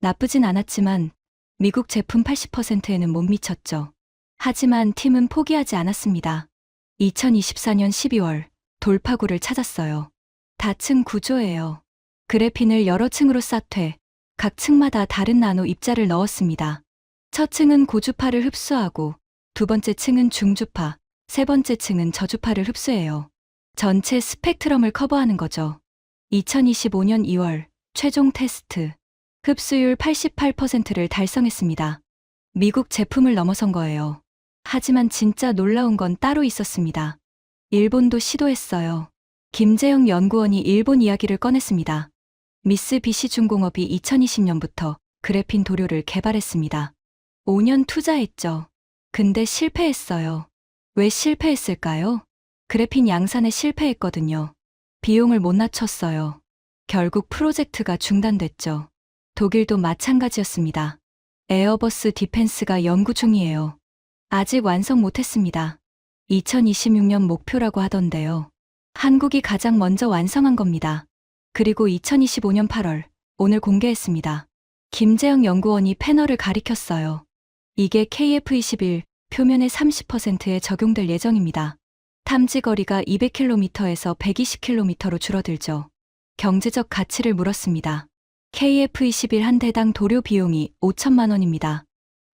나쁘진 않았지만 미국 제품 80%에는 못 미쳤죠. 하지만 팀은 포기하지 않았습니다. 2024년 12월 돌파구를 찾았어요. 다층 구조예요. 그래핀을 여러 층으로 쌓되 각 층마다 다른 나노 입자를 넣었습니다. 첫 층은 고주파를 흡수하고 두 번째 층은 중주파, 세 번째 층은 저주파를 흡수해요. 전체 스펙트럼을 커버하는 거죠. 2025년 2월 최종 테스트. 흡수율 88%를 달성했습니다. 미국 제품을 넘어선 거예요. 하지만 진짜 놀라운 건 따로 있었습니다. 일본도 시도했어요. 김재영 연구원이 일본 이야기를 꺼냈습니다. 미쓰비시 중공업이 2020년부터 그래핀 도료를 개발했습니다. 5년 투자했죠. 근데 실패했어요. 왜 실패했을까요? 그래핀 양산에 실패했거든요. 비용을 못 낮췄어요. 결국 프로젝트가 중단됐죠. 독일도 마찬가지였습니다. 에어버스 디펜스가 연구 중이에요. 아직 완성 못했습니다. 2026년 목표라고 하던데요. 한국이 가장 먼저 완성한 겁니다. 그리고 2025년 8월, 오늘 공개했습니다. 김재영 연구원이 패널을 가리켰어요. 이게 KF-21 표면의 30%에 적용될 예정입니다. 탐지 거리가 200km에서 120km로 줄어들죠. 경제적 가치를 물었습니다. KF-21 한 대당 도료 비용이 5천만 원입니다.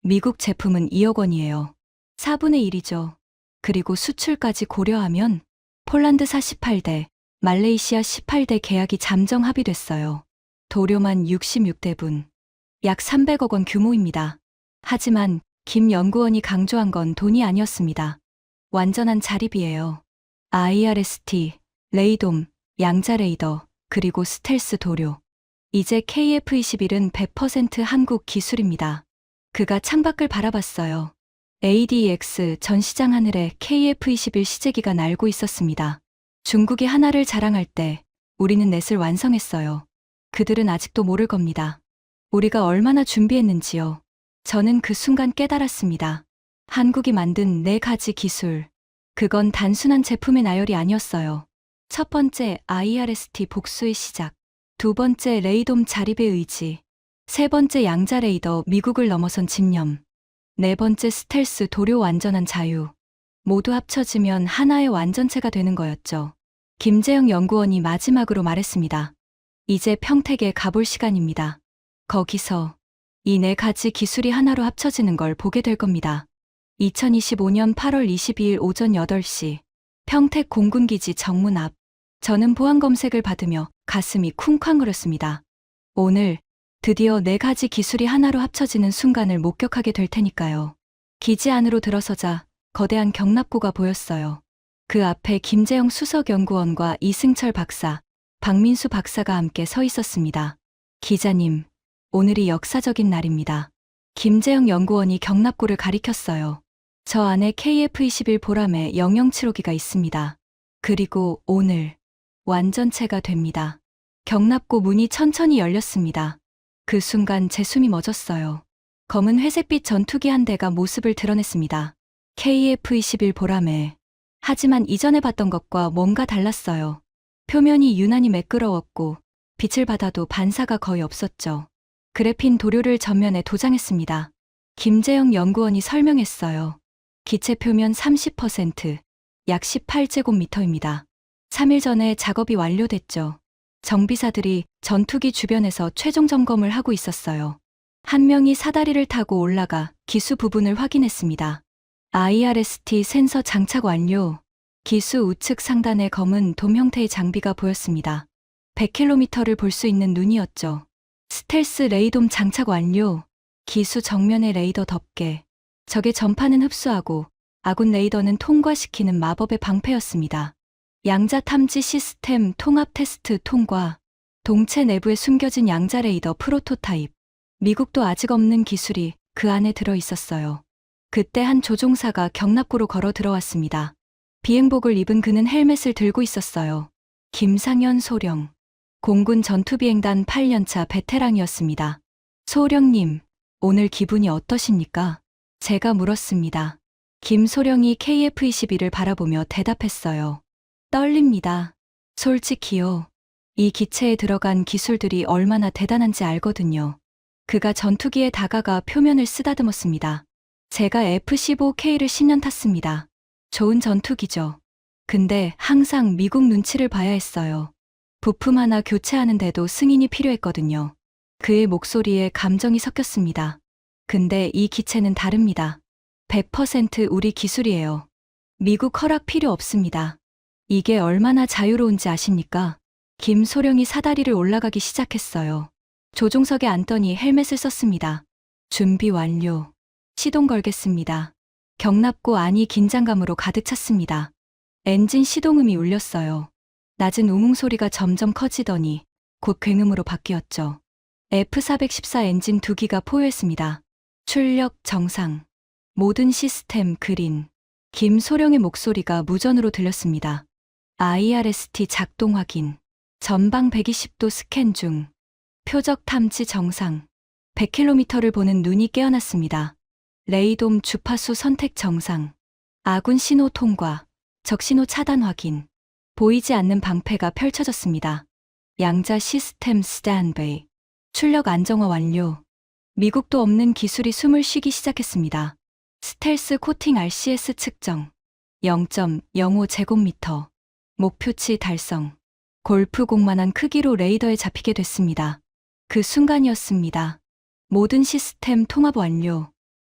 미국 제품은 2억 원이에요. 4분의 1이죠. 그리고 수출까지 고려하면 폴란드 48대, 말레이시아 18대 계약이 잠정 합의됐어요. 도료만 66대분, 약 300억 원 규모입니다. 하지만 김 연구원이 강조한 건 돈이 아니었습니다. 완전한 자립이에요. IRST, 레이돔, 양자 레이더, 그리고 스텔스 도료. 이제 KF-21은 100% 한국 기술입니다. 그가 창밖을 바라봤어요. ADX 전 시장 하늘에 KF-21 시제기가 날고 있었습니다. 중국이 하나를 자랑할 때 우리는 넷을 완성했어요. 그들은 아직도 모를 겁니다. 우리가 얼마나 준비했는지요. 저는 그 순간 깨달았습니다. 한국이 만든 4가지 기술. 그건 단순한 제품의 나열이 아니었어요. 첫 번째 IRST 복수의 시작. 두 번째 레이돔 자립의 의지. 세 번째 양자 레이더 미국을 넘어선 집념. 네 번째 스텔스 도료 완전한 자유. 모두 합쳐지면 하나의 완전체가 되는 거였죠. 김재영 연구원이 마지막으로 말했습니다. 이제 평택에 가볼 시간입니다. 거기서 이 4가지 기술이 하나로 합쳐지는 걸 보게 될 겁니다. 2025년 8월 22일 오전 8시 평택 공군기지 정문 앞. 저는 보안 검색을 받으며 가슴이 쿵쾅거렸습니다. 오늘 드디어 4가지 기술이 하나로 합쳐지는 순간을 목격하게 될 테니까요. 기지 안으로 들어서자 거대한 경납고가 보였어요. 그 앞에 김재영 수석연구원과 이승철 박사, 박민수 박사가 함께 서 있었습니다. 기자님, 오늘이 역사적인 날입니다. 김재영 연구원이 경납고를 가리켰어요. 저 안에 KF-21 보람의 0075기가 있습니다. 그리고 오늘 완전체가 됩니다. 경납고 문이 천천히 열렸습니다. 그 순간 제 숨이 멎었어요. 검은 회색빛 전투기 한 대가 모습을 드러냈습니다. KF-21 보람에. 하지만 이전에 봤던 것과 뭔가 달랐어요. 표면이 유난히 매끄러웠고 빛을 받아도 반사가 거의 없었죠. 그래핀 도료를 전면에 도장했습니다. 김재영 연구원이 설명했어요. 기체 표면 30%, 약 18제곱미터입니다. 3일 전에 작업이 완료됐죠. 정비사들이 전투기 주변에서 최종 점검을 하고 있었어요. 한 명이 사다리를 타고 올라가 기수 부분을 확인했습니다. IRST 센서 장착 완료. 기수 우측 상단에 검은 돔 형태의 장비가 보였습니다. 100km를 볼 수 있는 눈이었죠. 스텔스 레이돔 장착 완료. 기수 정면에 레이더 덮개. 적의 전파는 흡수하고 아군 레이더는 통과시키는 마법의 방패였습니다. 양자 탐지 시스템 통합 테스트 통과. 동체 내부에 숨겨진 양자 레이더 프로토타입. 미국도 아직 없는 기술이 그 안에 들어 있었어요. 그때 한 조종사가 경납고로 걸어 들어왔습니다. 비행복을 입은 그는 헬멧을 들고 있었어요. 김상현 소령. 공군 전투비행단 8년차 베테랑이었습니다. 소령님, 오늘 기분이 어떠십니까? 제가 물었습니다. 김소령이 KF-21을 바라보며 대답했어요. 떨립니다. 솔직히요. 이 기체에 들어간 기술들이 얼마나 대단한지 알거든요. 그가 전투기에 다가가 표면을 쓰다듬었습니다. 제가 F-15K를 10년 탔습니다. 좋은 전투기죠. 근데 항상 미국 눈치를 봐야 했어요. 부품 하나 교체하는데도 승인이 필요했거든요. 그의 목소리에 감정이 섞였습니다. 근데 이 기체는 다릅니다. 100% 우리 기술이에요. 미국 허락 필요 없습니다. 이게 얼마나 자유로운지 아십니까? 김소령이 사다리를 올라가기 시작했어요. 조종석에 앉더니 헬멧을 썼습니다. 준비 완료. 시동 걸겠습니다. 경납고 안이 긴장감으로 가득 찼습니다. 엔진 시동음이 울렸어요. 낮은 우웅 소리가 점점 커지더니 곧 굉음으로 바뀌었죠. F414 엔진 2기가 포효했습니다. 출력 정상. 모든 시스템 그린. 김소령의 목소리가 무전으로 들렸습니다. IRST 작동 확인. 전방 120도 스캔 중. 표적 탐지 정상. 100km를 보는 눈이 깨어났습니다. 레이돔 주파수 선택 정상. 아군 신호 통과. 적 신호 차단 확인. 보이지 않는 방패가 펼쳐졌습니다. 양자 시스템 스탠베이. 출력 안정화 완료. 미국도 없는 기술이 숨을 쉬기 시작했습니다. 스텔스 코팅 RCS 측정. 0.05제곱미터. 목표치 달성. 골프공만한 크기로 레이더에 잡히게 됐습니다. 그 순간이었습니다. 모든 시스템 통합 완료.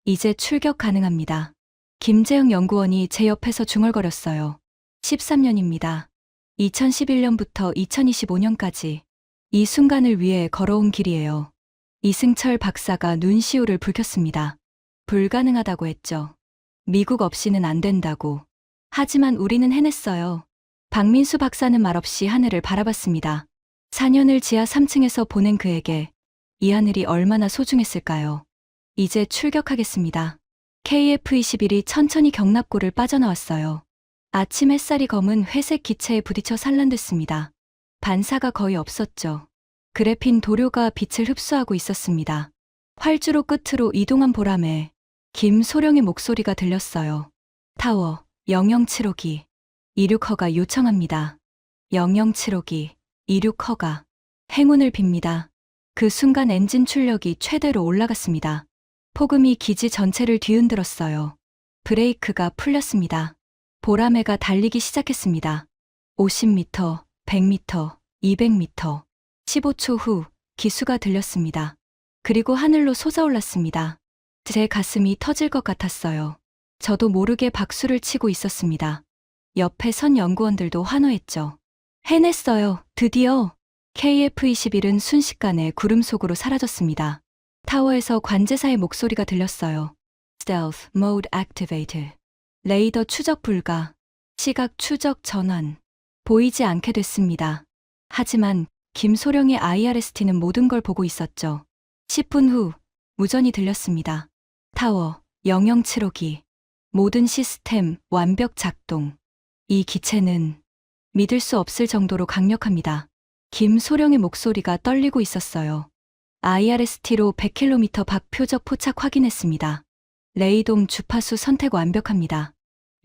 이제 출격 가능합니다. 김재영 연구원이 제 옆에서 중얼거렸어요. 13년입니다. 2011년부터 2025년까지 이 순간을 위해 걸어온 길이에요. 이승철 박사가 눈시울을 붉혔습니다. 불가능하다고 했죠. 미국 없이는 안 된다고. 하지만 우리는 해냈어요. 박민수 박사는 말없이 하늘을 바라봤습니다. 4년을 지하 3층에서 보낸 그에게 이 하늘이 얼마나 소중했을까요? 이제 출격하겠습니다. KF-21이 천천히 경납고를 빠져나왔어요. 아침 햇살이 검은 회색 기체에 부딪혀 산란됐습니다. 반사가 거의 없었죠. 그래핀 도료가 빛을 흡수하고 있었습니다. 활주로 끝으로 이동한 보람에 김소령의 목소리가 들렸어요. 타워 007호기 이륙허가 요청합니다. 007호기 이륙허가. 행운을 빕니다. 그 순간 엔진 출력이 최대로 올라갔습니다. 폭음이 기지 전체를 뒤흔들었어요. 브레이크가 풀렸습니다. 보라매가 달리기 시작했습니다. 50m, 100m, 200m. 15초 후 기수가 들렸습니다. 그리고 하늘로 솟아올랐습니다. 제 가슴이 터질 것 같았어요. 저도 모르게 박수를 치고 있었습니다. 옆에 선 연구원들도 환호했죠. 해냈어요. 드디어. KF-21은 순식간에 구름 속으로 사라졌습니다. 타워에서 관제사의 목소리가 들렸어요. Stealth Mode Activated. 레이더 추적 불가. 시각 추적 전환. 보이지 않게 됐습니다. 하지만 김소령의 IRST는 모든 걸 보고 있었죠. 10분 후 무전이 들렸습니다. 타워 007호기. 모든 시스템 완벽 작동. 이 기체는 믿을 수 없을 정도로 강력합니다. 김소령의 목소리가 떨리고 있었어요. IRST로 100km 밖 표적 포착 확인했습니다. 레이돔 주파수 선택 완벽합니다.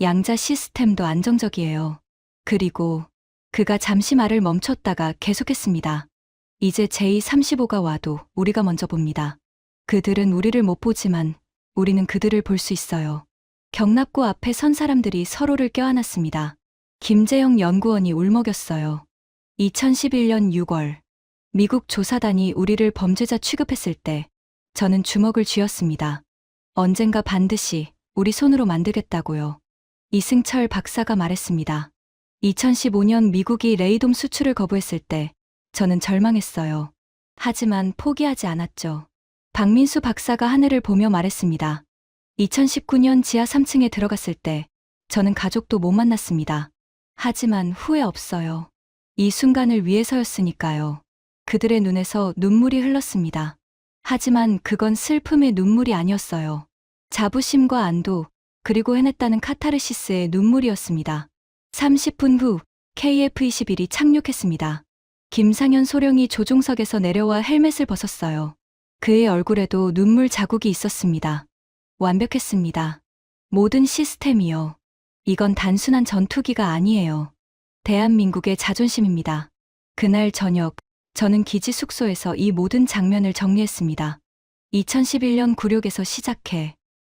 양자 시스템도 안정적이에요. 그리고 그가 잠시 말을 멈췄다가 계속했습니다. 이제 J-35가 와도 우리가 먼저 봅니다. 그들은 우리를 못 보지만 우리는 그들을 볼 수 있어요. 경납고 앞에 선 사람들이 서로를 껴안았습니다. 김재영 연구원이 울먹였어요. 2011년 6월 미국 조사단이 우리를 범죄자 취급했을 때 저는 주먹을 쥐었습니다. 언젠가 반드시 우리 손으로 만들겠다고요. 이승철 박사가 말했습니다. 2015년 미국이 레이돔 수출을 거부했을 때 저는 절망했어요. 하지만 포기하지 않았죠. 박민수 박사가 하늘을 보며 말했습니다. 2019년 지하 3층에 들어갔을 때 저는 가족도 못 만났습니다. 하지만 후회 없어요. 이 순간을 위해서였으니까요. 그들의 눈에서 눈물이 흘렀습니다. 하지만 그건 슬픔의 눈물이 아니었어요. 자부심과 안도, 그리고 해냈다는 카타르시스의 눈물이었습니다. 30분 후 KF-21이 착륙했습니다. 김상현 소령이 조종석에서 내려와 헬멧을 벗었어요. 그의 얼굴에도 눈물 자국이 있었습니다. 완벽했습니다. 모든 시스템이요. 이건 단순한 전투기가 아니에요. 대한민국의 자존심입니다. 그날 저녁, 저는 기지 숙소에서 이 모든 장면을 정리했습니다. 2011년 굴욕에서 시작해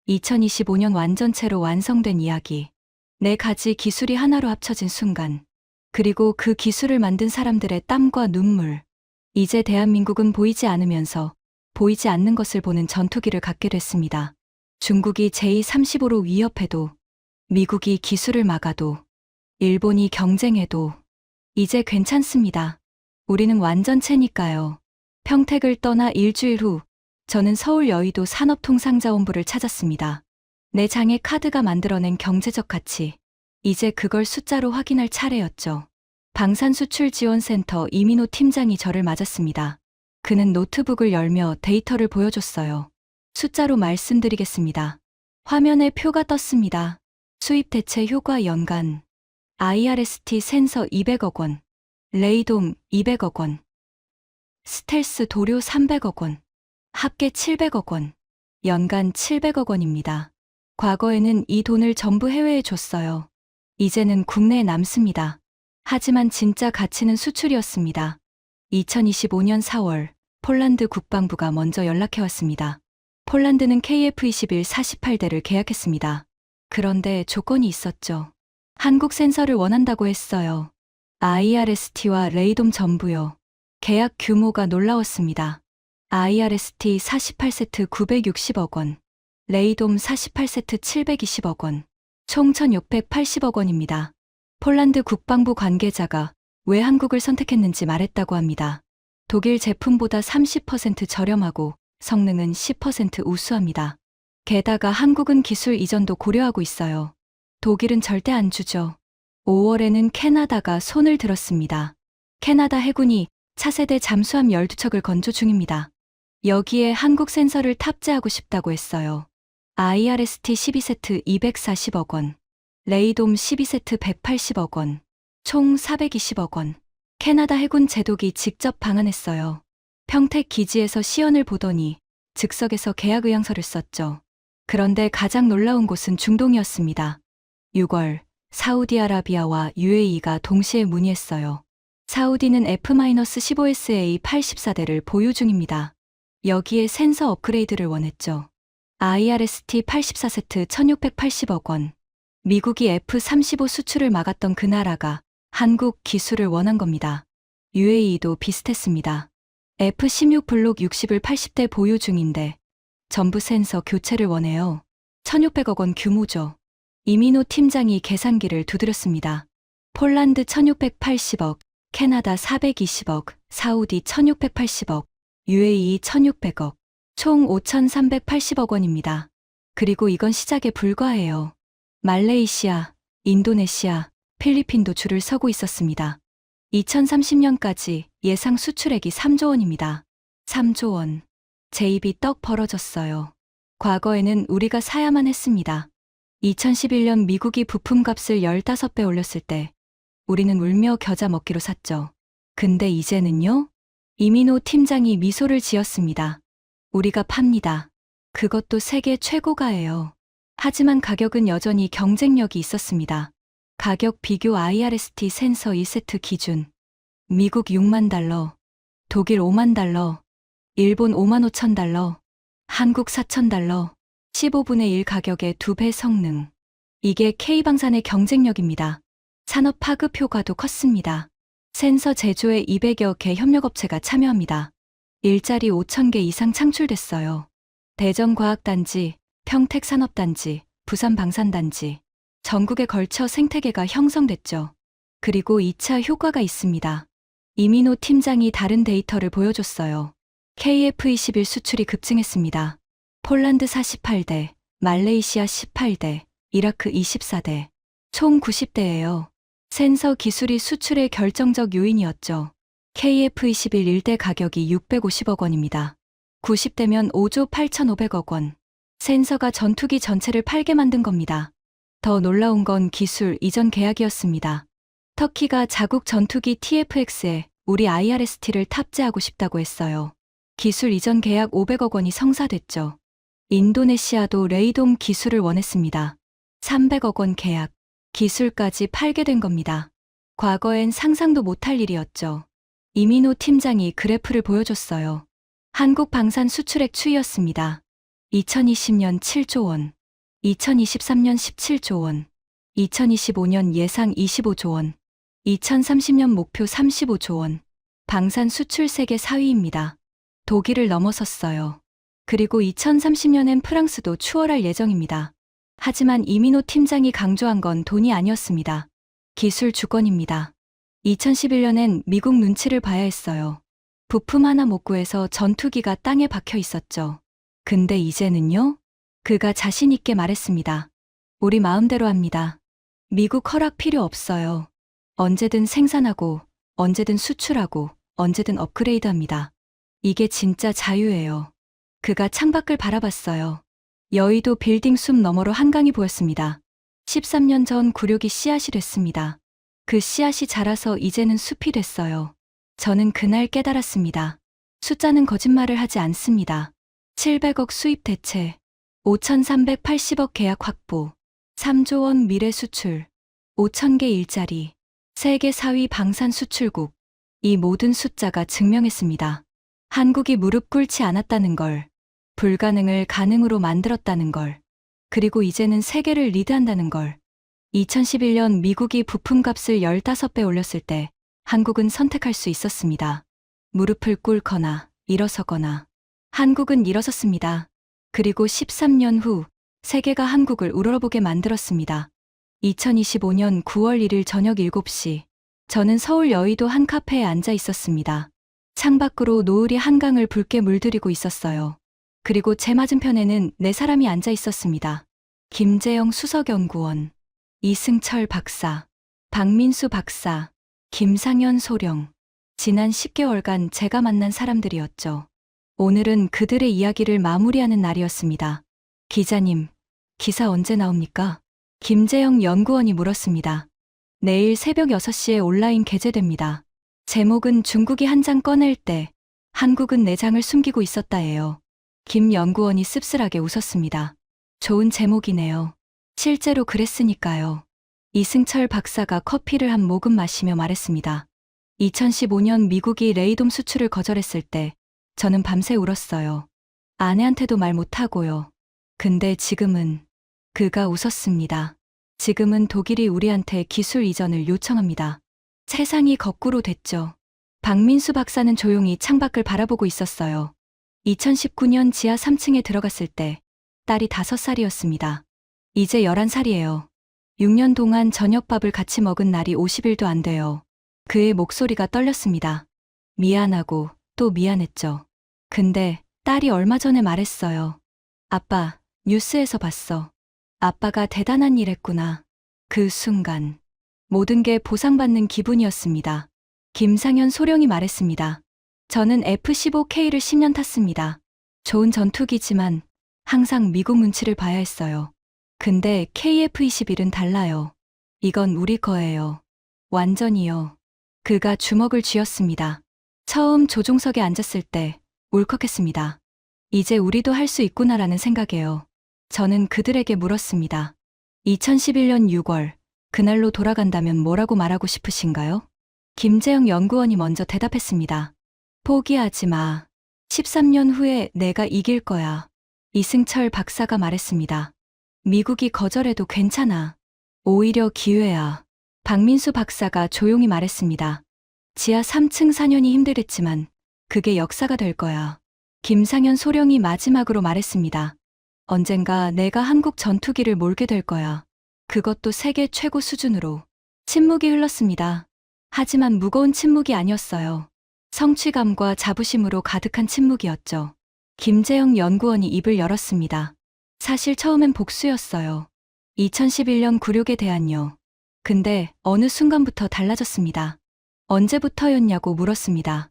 2025년 완전체로 완성된 이야기. 네 가지 기술이 하나로 합쳐진 순간. 그리고 그 기술을 만든 사람들의 땀과 눈물. 이제 대한민국은 보이지 않으면서 보이지 않는 것을 보는 전투기를 갖게 됐습니다. 중국이 J-35로 위협해도, 미국이 기술을 막아도, 일본이 경쟁해도 이제 괜찮습니다. 우리는 완전체니까요. 평택을 떠나 일주일 후 저는 서울 여의도 산업통상자원부를 찾았습니다. 내 장의 카드가 만들어낸 경제적 가치. 이제 그걸 숫자로 확인할 차례였죠. 방산수출지원센터 이민호 팀장이 저를 맞았습니다. 그는 노트북을 열며 데이터를 보여줬어요. 숫자로 말씀드리겠습니다. 화면에 표가 떴습니다. 수입 대체 효과 연간. IRST 센서 200억 원. 레이돔 200억 원. 스텔스 도료 300억 원. 합계 700억 원. 연간 700억 원입니다. 과거에는 이 돈을 전부 해외에 줬어요. 이제는 국내에 남습니다. 하지만 진짜 가치는 수출이었습니다. 2025년 4월 폴란드 국방부가 먼저 연락해왔습니다. 폴란드는 KF-21 48대를 계약했습니다. 그런데 조건이 있었죠. 한국 센서를 원한다고 했어요. IRST와 레이돔 전부요. 계약 규모가 놀라웠습니다. IRST 48세트 960억 원, 레이돔 48세트 720억 원, 총 1,680억 원입니다. 폴란드 국방부 관계자가 왜 한국을 선택했는지 말했다고 합니다. 독일 제품보다 30% 저렴하고 성능은 10% 우수합니다. 게다가 한국은 기술 이전도 고려하고 있어요. 독일은 절대 안 주죠. 5월에는 캐나다가 손을 들었습니다. 캐나다 해군이 차세대 잠수함 12척을 건조 중입니다. 여기에 한국 센서를 탑재하고 싶다고 했어요. IRST 12세트 240억 원, 레이돔 12세트 180억 원, 총 420억 원. 캐나다 해군 제독이 직접 방한했어요. 평택 기지에서 시연을 보더니 즉석에서 계약 의향서를 썼죠. 그런데 가장 놀라운 곳은 중동이었습니다. 6월, 사우디아라비아와 UAE가 동시에 문의했어요. 사우디는 F-15SA 84대를 보유 중입니다. 여기에 센서 업그레이드를 원했죠. IRST 84세트 1,680억 원. 미국이 F-35 수출을 막았던 그 나라가 한국 기술을 원한 겁니다. UAE도 비슷했습니다. F-16 블록 60을 80대 보유 중인데 전부 센서 교체를 원해요. 1,600억 원 규모죠. 이민호 팀장이 계산기를 두드렸습니다. 폴란드 1,680억, 캐나다 420억, 사우디 1,680억, UAE 1,600억, 총 5,380억 원입니다. 그리고 이건 시작에 불과해요. 말레이시아, 인도네시아, 필리핀도 줄을 서고 있었습니다. 2030년까지 예상 수출액이 3조 원입니다. 3조 원. 제 입이 떡 벌어졌어요. 과거에는 우리가 사야만 했습니다. 2011년 미국이 부품값을 15배 올렸을 때 우리는 울며 겨자 먹기로 샀죠. 근데 이제는요? 이민호 팀장이 미소를 지었습니다. 우리가 팝니다. 그것도 세계 최고가예요. 하지만 가격은 여전히 경쟁력이 있었습니다. 가격 비교 IRST 센서 1세트 기준. 미국 6만 달러, 독일 5만 달러, 일본 5만 5천 달러, 한국 4천 달러, 15분의 1 가격의 2배 성능. 이게 K방산의 경쟁력입니다. 산업 파급 효과도 컸습니다. 센서 제조에 200여 개 협력업체가 참여합니다. 일자리 5,000개 이상 창출됐어요. 대전과학단지, 평택산업단지, 부산방산단지, 전국에 걸쳐 생태계가 형성됐죠. 그리고 2차 효과가 있습니다. 이민호 팀장이 다른 데이터를 보여줬어요. KF-21 수출이 급증했습니다. 폴란드 48대, 말레이시아 18대, 이라크 24대, 총 90대예요. 센서 기술이 수출의 결정적 요인이었죠. KF-21 1대 가격이 650억 원입니다. 90대면 5조 8,500억 원. 센서가 전투기 전체를 팔게 만든 겁니다. 더 놀라운 건 기술 이전 계약이었습니다. 터키가 자국 전투기 TFX에 우리 IRST를 탑재하고 싶다고 했어요. 기술 이전 계약 500억 원이 성사됐죠. 인도네시아도 레이돔 기술을 원했습니다. 300억 원 계약, 기술까지 팔게 된 겁니다. 과거엔 상상도 못할 일이었죠. 이민호 팀장이 그래프를 보여줬어요. 한국 방산 수출액 추이였습니다. 2020년 7조 원, 2023년 17조 원, 2025년 예상 25조 원, 2030년 목표 35조 원. 방산 수출 세계 4위입니다. 독일을 넘어섰어요. 그리고 2030년엔 프랑스도 추월할 예정입니다. 하지만 이민호 팀장이 강조한 건 돈이 아니었습니다. 기술 주권입니다. 2011년엔 미국 눈치를 봐야 했어요. 부품 하나 못 구해서 전투기가 땅에 박혀 있었죠. 근데 이제는요? 그가 자신 있게 말했습니다. 우리 마음대로 합니다. 미국 허락 필요 없어요. 언제든 생산하고, 언제든 수출하고, 언제든 업그레이드 합니다. 이게 진짜 자유예요. 그가 창밖을 바라봤어요. 여의도 빌딩 숲 너머로 한강이 보였습니다. 13년 전 굴욕이 씨앗이 됐습니다. 그 씨앗이 자라서 이제는 숲이 됐어요. 저는 그날 깨달았습니다. 숫자는 거짓말을 하지 않습니다. 700억 수입 대체, 5,380억 계약 확보, 3조 원 미래 수출, 5,000개 일자리, 세계 4위 방산 수출국. 이 모든 숫자가 증명했습니다. 한국이 무릎 꿇지 않았다는 걸, 불가능을 가능으로 만들었다는 걸, 그리고 이제는 세계를 리드한다는 걸. 2011년 미국이 부품값을 15배 올렸을 때 한국은 선택할 수 있었습니다. 무릎을 꿇거나 일어서거나. 한국은 일어섰습니다. 그리고 13년 후 세계가 한국을 우러러보게 만들었습니다. 2025년 9월 1일 저녁 7시, 저는 서울 여의도 한 카페에 앉아 있었습니다. 창밖으로 노을이 한강을 붉게 물들이고 있었어요. 그리고 제 맞은편에는 네 사람이 앉아 있었습니다. 김재영 수석연구원, 이승철 박사, 박민수 박사, 김상현 소령. 지난 10개월간 제가 만난 사람들이었죠. 오늘은 그들의 이야기를 마무리하는 날이었습니다. 기자님, 기사 언제 나옵니까? 김재영 연구원이 물었습니다. 내일 새벽 6시에 온라인 게재됩니다. 제목은 중국이 한 장 꺼낼 때 한국은 네 장을 숨기고 있었다예요. 김 연구원이 씁쓸하게 웃었습니다. 좋은 제목이네요. 실제로 그랬으니까요. 이승철 박사가 커피를 한 모금 마시며 말했습니다. 2015년 미국이 레이돔 수출을 거절했을 때 저는 밤새 울었어요. 아내한테도 말 못하고요. 근데 지금은 그가 웃었습니다. 지금은 독일이 우리한테 기술 이전을 요청합니다. 세상이 거꾸로 됐죠. 박민수 박사는 조용히 창밖을 바라보고 있었어요. 2019년 지하 3층에 들어갔을 때 딸이 5살이었습니다. 이제 11살이에요. 6년 동안 저녁밥을 같이 먹은 날이 50일도 안 돼요. 그의 목소리가 떨렸습니다. 미안하고 또 미안했죠. 근데 딸이 얼마 전에 말했어요. 아빠, 뉴스에서 봤어. 아빠가 대단한 일 했구나. 그 순간 모든 게 보상받는 기분이었습니다. 김상현 소령이 말했습니다. 저는 F-15K를 10년 탔습니다. 좋은 전투기지만 항상 미국 눈치를 봐야 했어요. 근데 KF-21은 달라요. 이건 우리 거예요. 완전히요. 그가 주먹을 쥐었습니다. 처음 조종석에 앉았을 때 울컥했습니다. 이제 우리도 할 수 있구나라는 생각에요. 저는 그들에게 물었습니다. 2011년 6월, 그날로 돌아간다면 뭐라고 말하고 싶으신가요? 김재영 연구원이 먼저 대답했습니다. 포기하지 마. 13년 후에 내가 이길 거야. 이승철 박사가 말했습니다. 미국이 거절해도 괜찮아. 오히려 기회야. 박민수 박사가 조용히 말했습니다. 지하 3층 4년이 힘들겠지만 그게 역사가 될 거야. 김상현 소령이 마지막으로 말했습니다. 언젠가 내가 한국 전투기를 몰게 될 거야. 그것도 세계 최고 수준으로. 침묵이 흘렀습니다. 하지만 무거운 침묵이 아니었어요. 성취감과 자부심으로 가득한 침묵이었죠. 김재영 연구원이 입을 열었습니다. 사실 처음엔 복수였어요. 2011년 굴욕에 대한요. 근데 어느 순간부터 달라졌습니다. 언제부터였냐고 물었습니다.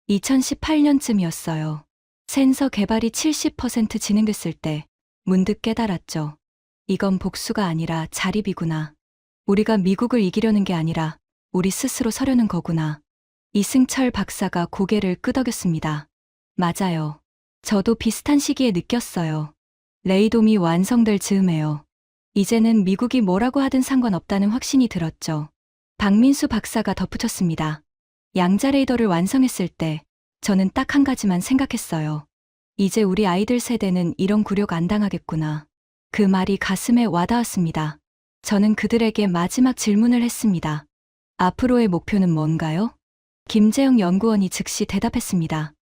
2018년쯤이었어요. 센서 개발이 70% 진행됐을 때 문득 깨달았죠. 이건 복수가 아니라 자립이구나. 우리가 미국을 이기려는 게 아니라 우리 스스로 서려는 거구나. 이승철 박사가 고개를 끄덕였습니다. 맞아요. 저도 비슷한 시기에 느꼈어요. 레이돔이 완성될 즈음에요. 이제는 미국이 뭐라고 하든 상관없다는 확신이 들었죠. 박민수 박사가 덧붙였습니다. 양자 레이더를 완성했을 때 저는 딱 한 가지만 생각했어요. 이제 우리 아이들 세대는 이런 굴욕 안 당하겠구나. 그 말이 가슴에 와닿았습니다. 저는 그들에게 마지막 질문을 했습니다. 앞으로의 목표는 뭔가요? 김재영 연구원이 즉시 대답했습니다.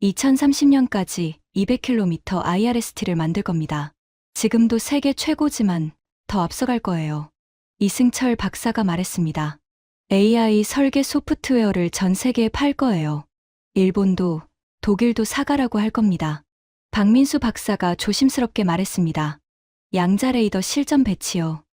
2030년까지 200km IRST를 만들 겁니다. 지금도 세계 최고지만 더 앞서갈 거예요. 이승철 박사가 말했습니다. AI 설계 소프트웨어를 전 세계에 팔 거예요. 일본도, 독일도 사가라고 할 겁니다. 박민수 박사가 조심스럽게 말했습니다. 양자 레이더 실전 배치요.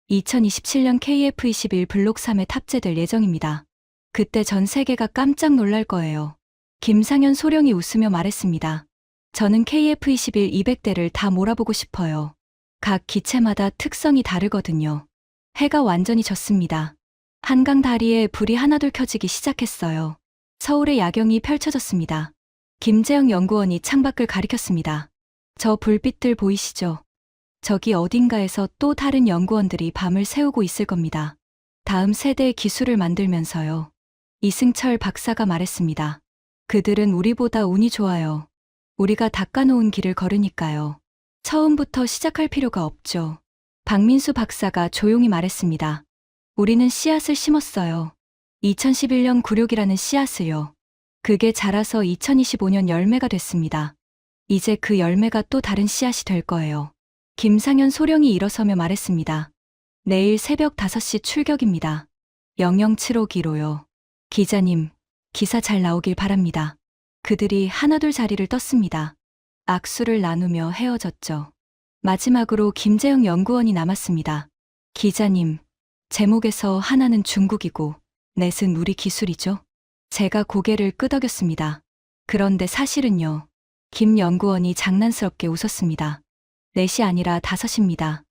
2027년 KF-21 블록 3에 탑재될 예정입니다. 그때 전 세계가 깜짝 놀랄 거예요. 김상현 소령이 웃으며 말했습니다. 저는 KF-21 200대를 다 몰아보고 싶어요. 각 기체마다 특성이 다르거든요. 해가 완전히 졌습니다. 한강 다리에 불이 하나둘 켜지기 시작했어요. 서울의 야경이 펼쳐졌습니다. 김재영 연구원이 창밖을 가리켰습니다. 저 불빛들 보이시죠? 저기 어딘가에서 또 다른 연구원들이 밤을 새우고 있을 겁니다. 다음 세대의 기술을 만들면서요. 이승철 박사가 말했습니다. 그들은 우리보다 운이 좋아요. 우리가 닦아놓은 길을 걸으니까요. 처음부터 시작할 필요가 없죠. 박민수 박사가 조용히 말했습니다. 우리는 씨앗을 심었어요. 2011년 굴욕이라는 씨앗을요. 그게 자라서 2025년 열매가 됐습니다. 이제 그 열매가 또 다른 씨앗이 될 거예요. 김상현 소령이 일어서며 말했습니다. 내일 새벽 5시 출격입니다. 007호기로요. 기자님, 기사 잘 나오길 바랍니다. 그들이 하나둘 자리를 떴습니다. 악수를 나누며 헤어졌죠. 마지막으로 김재영 연구원이 남았습니다. 기자님, 제목에서 하나는 중국이고 넷은 우리 기술이죠? 제가 고개를 끄덕였습니다. 그런데 사실은요. 김 연구원이 장난스럽게 웃었습니다. 넷이 아니라 5입니다.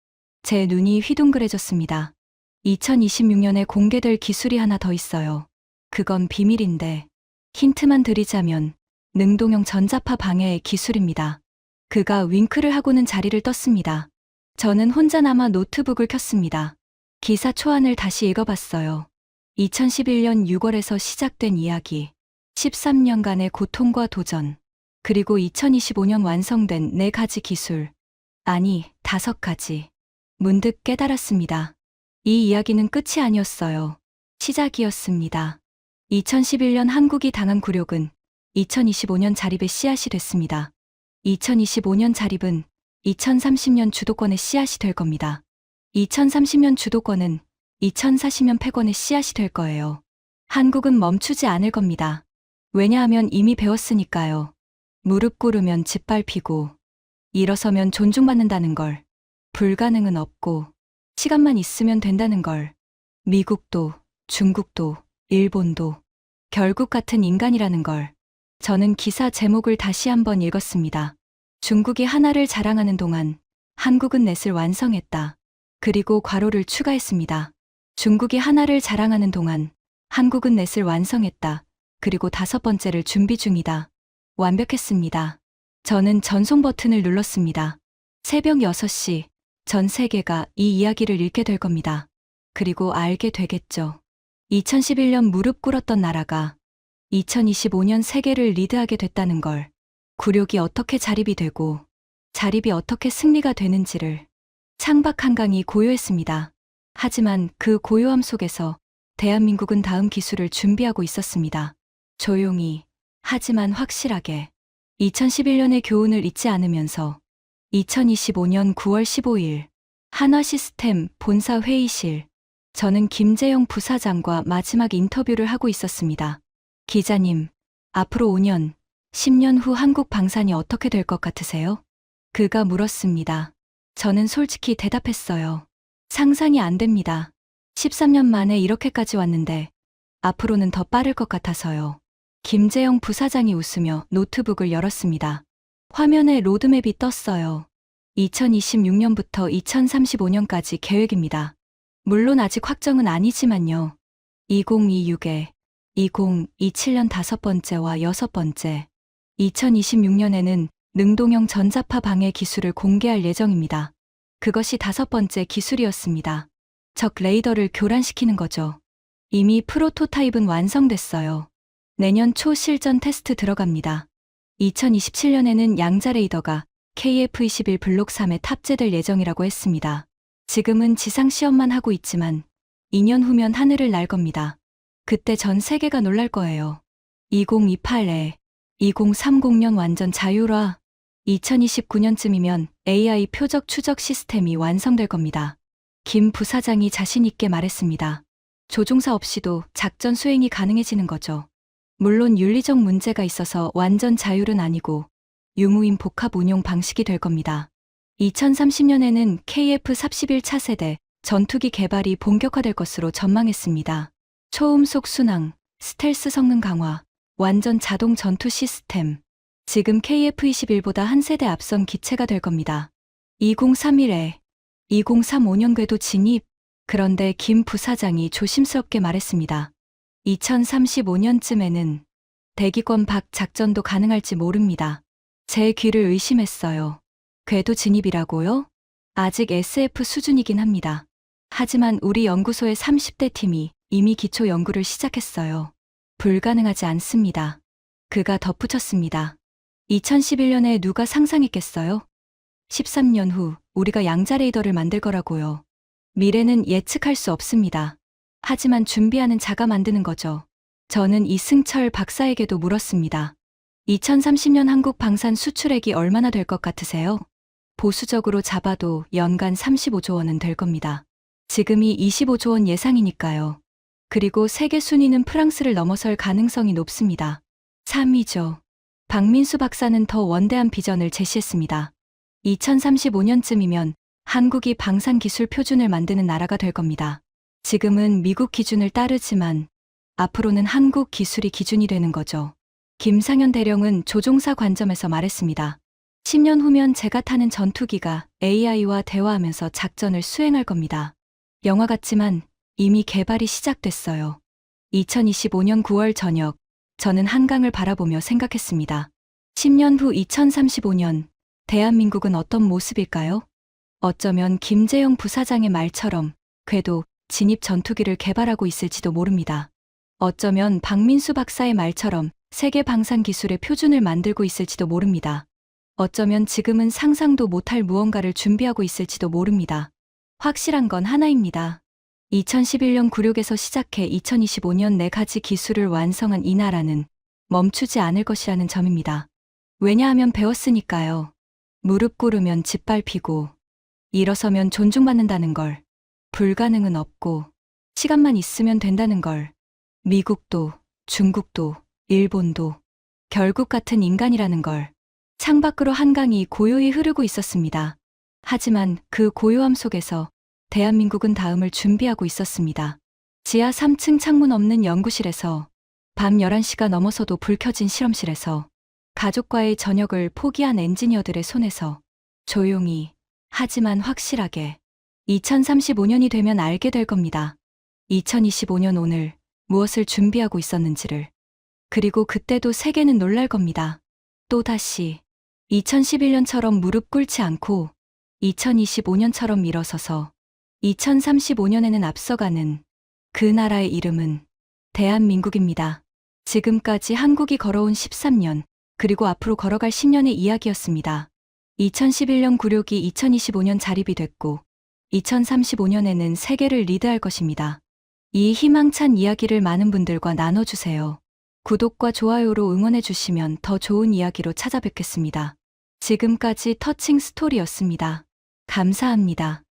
제 눈이 휘둥그레졌습니다. 2026년에 공개될 기술이 하나 더 있어요. 그건 비밀인데 힌트만 드리자면 능동형 전자파 방해의 기술입니다. 그가 윙크를 하고는 자리를 떴습니다. 저는 혼자 남아 노트북을 켰습니다. 기사 초안을 다시 읽어봤어요. 2011년 6월에서 시작된 이야기, 13년간의 고통과 도전, 그리고 2025년 완성된 4가지 기술, 아니 5가지. 문득 깨달았습니다. 이 이야기는 끝이 아니었어요. 시작이었습니다. 2011년 한국이 당한 굴욕은 2025년 자립의 씨앗이 됐습니다. 2025년 자립은 2030년 주도권의 씨앗이 될 겁니다. 2030년 주도권은 2040년 패권의 씨앗이 될 거예요. 한국은 멈추지 않을 겁니다. 왜냐하면 이미 배웠으니까요. 무릎 꿇으면 짓밟히고 일어서면 존중받는다는 걸. 불가능은 없고 시간만 있으면 된다는 걸. 미국도 중국도 일본도 결국 같은 인간이라는 걸. 저는 기사 제목을 다시 한번 읽었습니다. 중국이 하나를 자랑하는 동안 한국은 넷을 완성했다. 그리고 괄호를 추가했습니다. 중국이 하나를 자랑하는 동안 한국은 넷을 완성했다. 그리고 5번째를 준비 중이다. 완벽했습니다. 저는 전송 버튼을 눌렀습니다. 새벽 6시, 전 세계가 이 이야기를 읽게 될 겁니다. 그리고 알게 되겠죠. 2011년 무릎 꿇었던 나라가 2025년 세계를 리드하게 됐다는 걸. 굴욕이 어떻게 자립이 되고 자립이 어떻게 승리가 되는지를. 창밖 한강이 고요했습니다. 하지만 그 고요함 속에서 대한민국은 다음 기술을 준비하고 있었습니다. 조용히, 하지만 확실하게. 2011년의 교훈을 잊지 않으면서 2025년 9월 15일 한화시스템 본사 회의실. 저는 김재영 부사장과 마지막 인터뷰를 하고 있었습니다. 기자님, 앞으로 5년, 10년 후 한국 방산이 어떻게 될 것 같으세요? 그가 물었습니다. 저는 솔직히 대답했어요. 상상이 안 됩니다. 13년 만에 이렇게까지 왔는데 앞으로는 더 빠를 것 같아서요. 김재영 부사장이 웃으며 노트북을 열었습니다. 화면에 로드맵이 떴어요. 2026년부터 2035년까지 계획입니다. 물론 아직 확정은 아니지만요. 2026에 2027년 5번째와 6번째, 2026년에는 능동형 전자파 방해 기술을 공개할 예정입니다. 그것이 5번째 기술이었습니다. 적 레이더를 교란시키는 거죠. 이미 프로토타입은 완성됐어요. 내년 초 실전 테스트 들어갑니다. 2027년에는 양자 레이더가 KF-21 블록 3에 탑재될 예정이라고 했습니다. 지금은 지상 시험만 하고 있지만 2년 후면 하늘을 날 겁니다. 그때 전 세계가 놀랄 거예요. 2028에 2030년 완전 자율화, 2029년쯤이면 AI 표적 추적 시스템이 완성될 겁니다. 김 부사장이 자신 있게 말했습니다. 조종사 없이도 작전 수행이 가능해지는 거죠. 물론 윤리적 문제가 있어서 완전 자율은 아니고 유무인 복합 운용 방식이 될 겁니다. 2030년에는 KF-41 차세대 전투기 개발이 본격화될 것으로 전망했습니다. 초음속 순항, 스텔스 성능 강화, 완전 자동 전투 시스템. 지금 KF-21보다 한 세대 앞선 기체가 될 겁니다. 2031에 2035년 궤도 진입. 그런데 김 부사장이 조심스럽게 말했습니다. 2035년쯤에는 대기권 밖 작전도 가능할지 모릅니다. 제 귀를 의심했어요. 궤도 진입이라고요? 아직 SF 수준이긴 합니다. 하지만 우리 연구소의 30대 팀이 이미 기초 연구를 시작했어요. 불가능하지 않습니다. 그가 덧붙였습니다. 2011년에 누가 상상했겠어요? 13년 후 우리가 양자 레이더를 만들 거라고요. 미래는 예측할 수 없습니다. 하지만 준비하는 자가 만드는 거죠. 저는 이승철 박사에게도 물었습니다. 2030년 한국 방산 수출액이 얼마나 될 것 같으세요? 보수적으로 잡아도 연간 35조 원은 될 겁니다. 지금이 25조 원 예상이니까요. 그리고 세계 순위는 프랑스를 넘어설 가능성이 높습니다. 3위죠. 박민수 박사는 더 원대한 비전을 제시했습니다. 2035년쯤이면 한국이 방산 기술 표준을 만드는 나라가 될 겁니다. 지금은 미국 기준을 따르지만 앞으로는 한국 기술이 기준이 되는 거죠. 김상현 대령은 조종사 관점에서 말했습니다. 10년 후면 제가 타는 전투기가 AI와 대화하면서 작전을 수행할 겁니다. 영화 같지만 이미 개발이 시작됐어요. 2025년 9월 저녁, 저는 한강을 바라보며 생각했습니다. 10년 후 2035년, 대한민국은 어떤 모습일까요? 어쩌면 김재영 부사장의 말처럼 궤도, 진입 전투기를 개발하고 있을지도 모릅니다. 어쩌면 박민수 박사의 말처럼 세계 방산 기술의 표준을 만들고 있을지도 모릅니다. 어쩌면 지금은 상상도 못할 무언가를 준비하고 있을지도 모릅니다. 확실한 건 하나입니다. 2011년 굴욕에서 시작해 2025년 4가지 기술을 완성한 이 나라는 멈추지 않을 것이라는 점입니다. 왜냐하면 배웠으니까요. 무릎 꿇으면 짓밟히고 일어서면 존중받는다는 걸, 불가능은 없고 시간만 있으면 된다는 걸, 미국도 중국도 일본도 결국 같은 인간이라는 걸, 창밖으로 한강이 고요히 흐르고 있었습니다. 하지만 그 고요함 속에서 대한민국은 다음을 준비하고 있었습니다. 지하 3층 창문 없는 연구실에서, 밤 11시가 넘어서도 불 켜진 실험실에서, 가족과의 저녁을 포기한 엔지니어들의 손에서 조용히 하지만 확실하게 2035년이 되면 알게 될 겁니다. 2025년 오늘 무엇을 준비하고 있었는지를. 그리고 그때도 세계는 놀랄 겁니다. 또다시 2011년처럼 무릎 꿇지 않고 2025년처럼 일어서서 2035년에는 앞서가는 그 나라의 이름은 대한민국입니다. 지금까지 한국이 걸어온 13년, 그리고 앞으로 걸어갈 10년의 이야기였습니다. 2011년 굴욕이 2025년 자립이 됐고 2035년에는 세계를 리드할 것입니다. 이 희망찬 이야기를 많은 분들과 나눠주세요. 구독과 좋아요로 응원해주시면 더 좋은 이야기로 찾아뵙겠습니다. 지금까지 터칭 스토리였습니다. 감사합니다.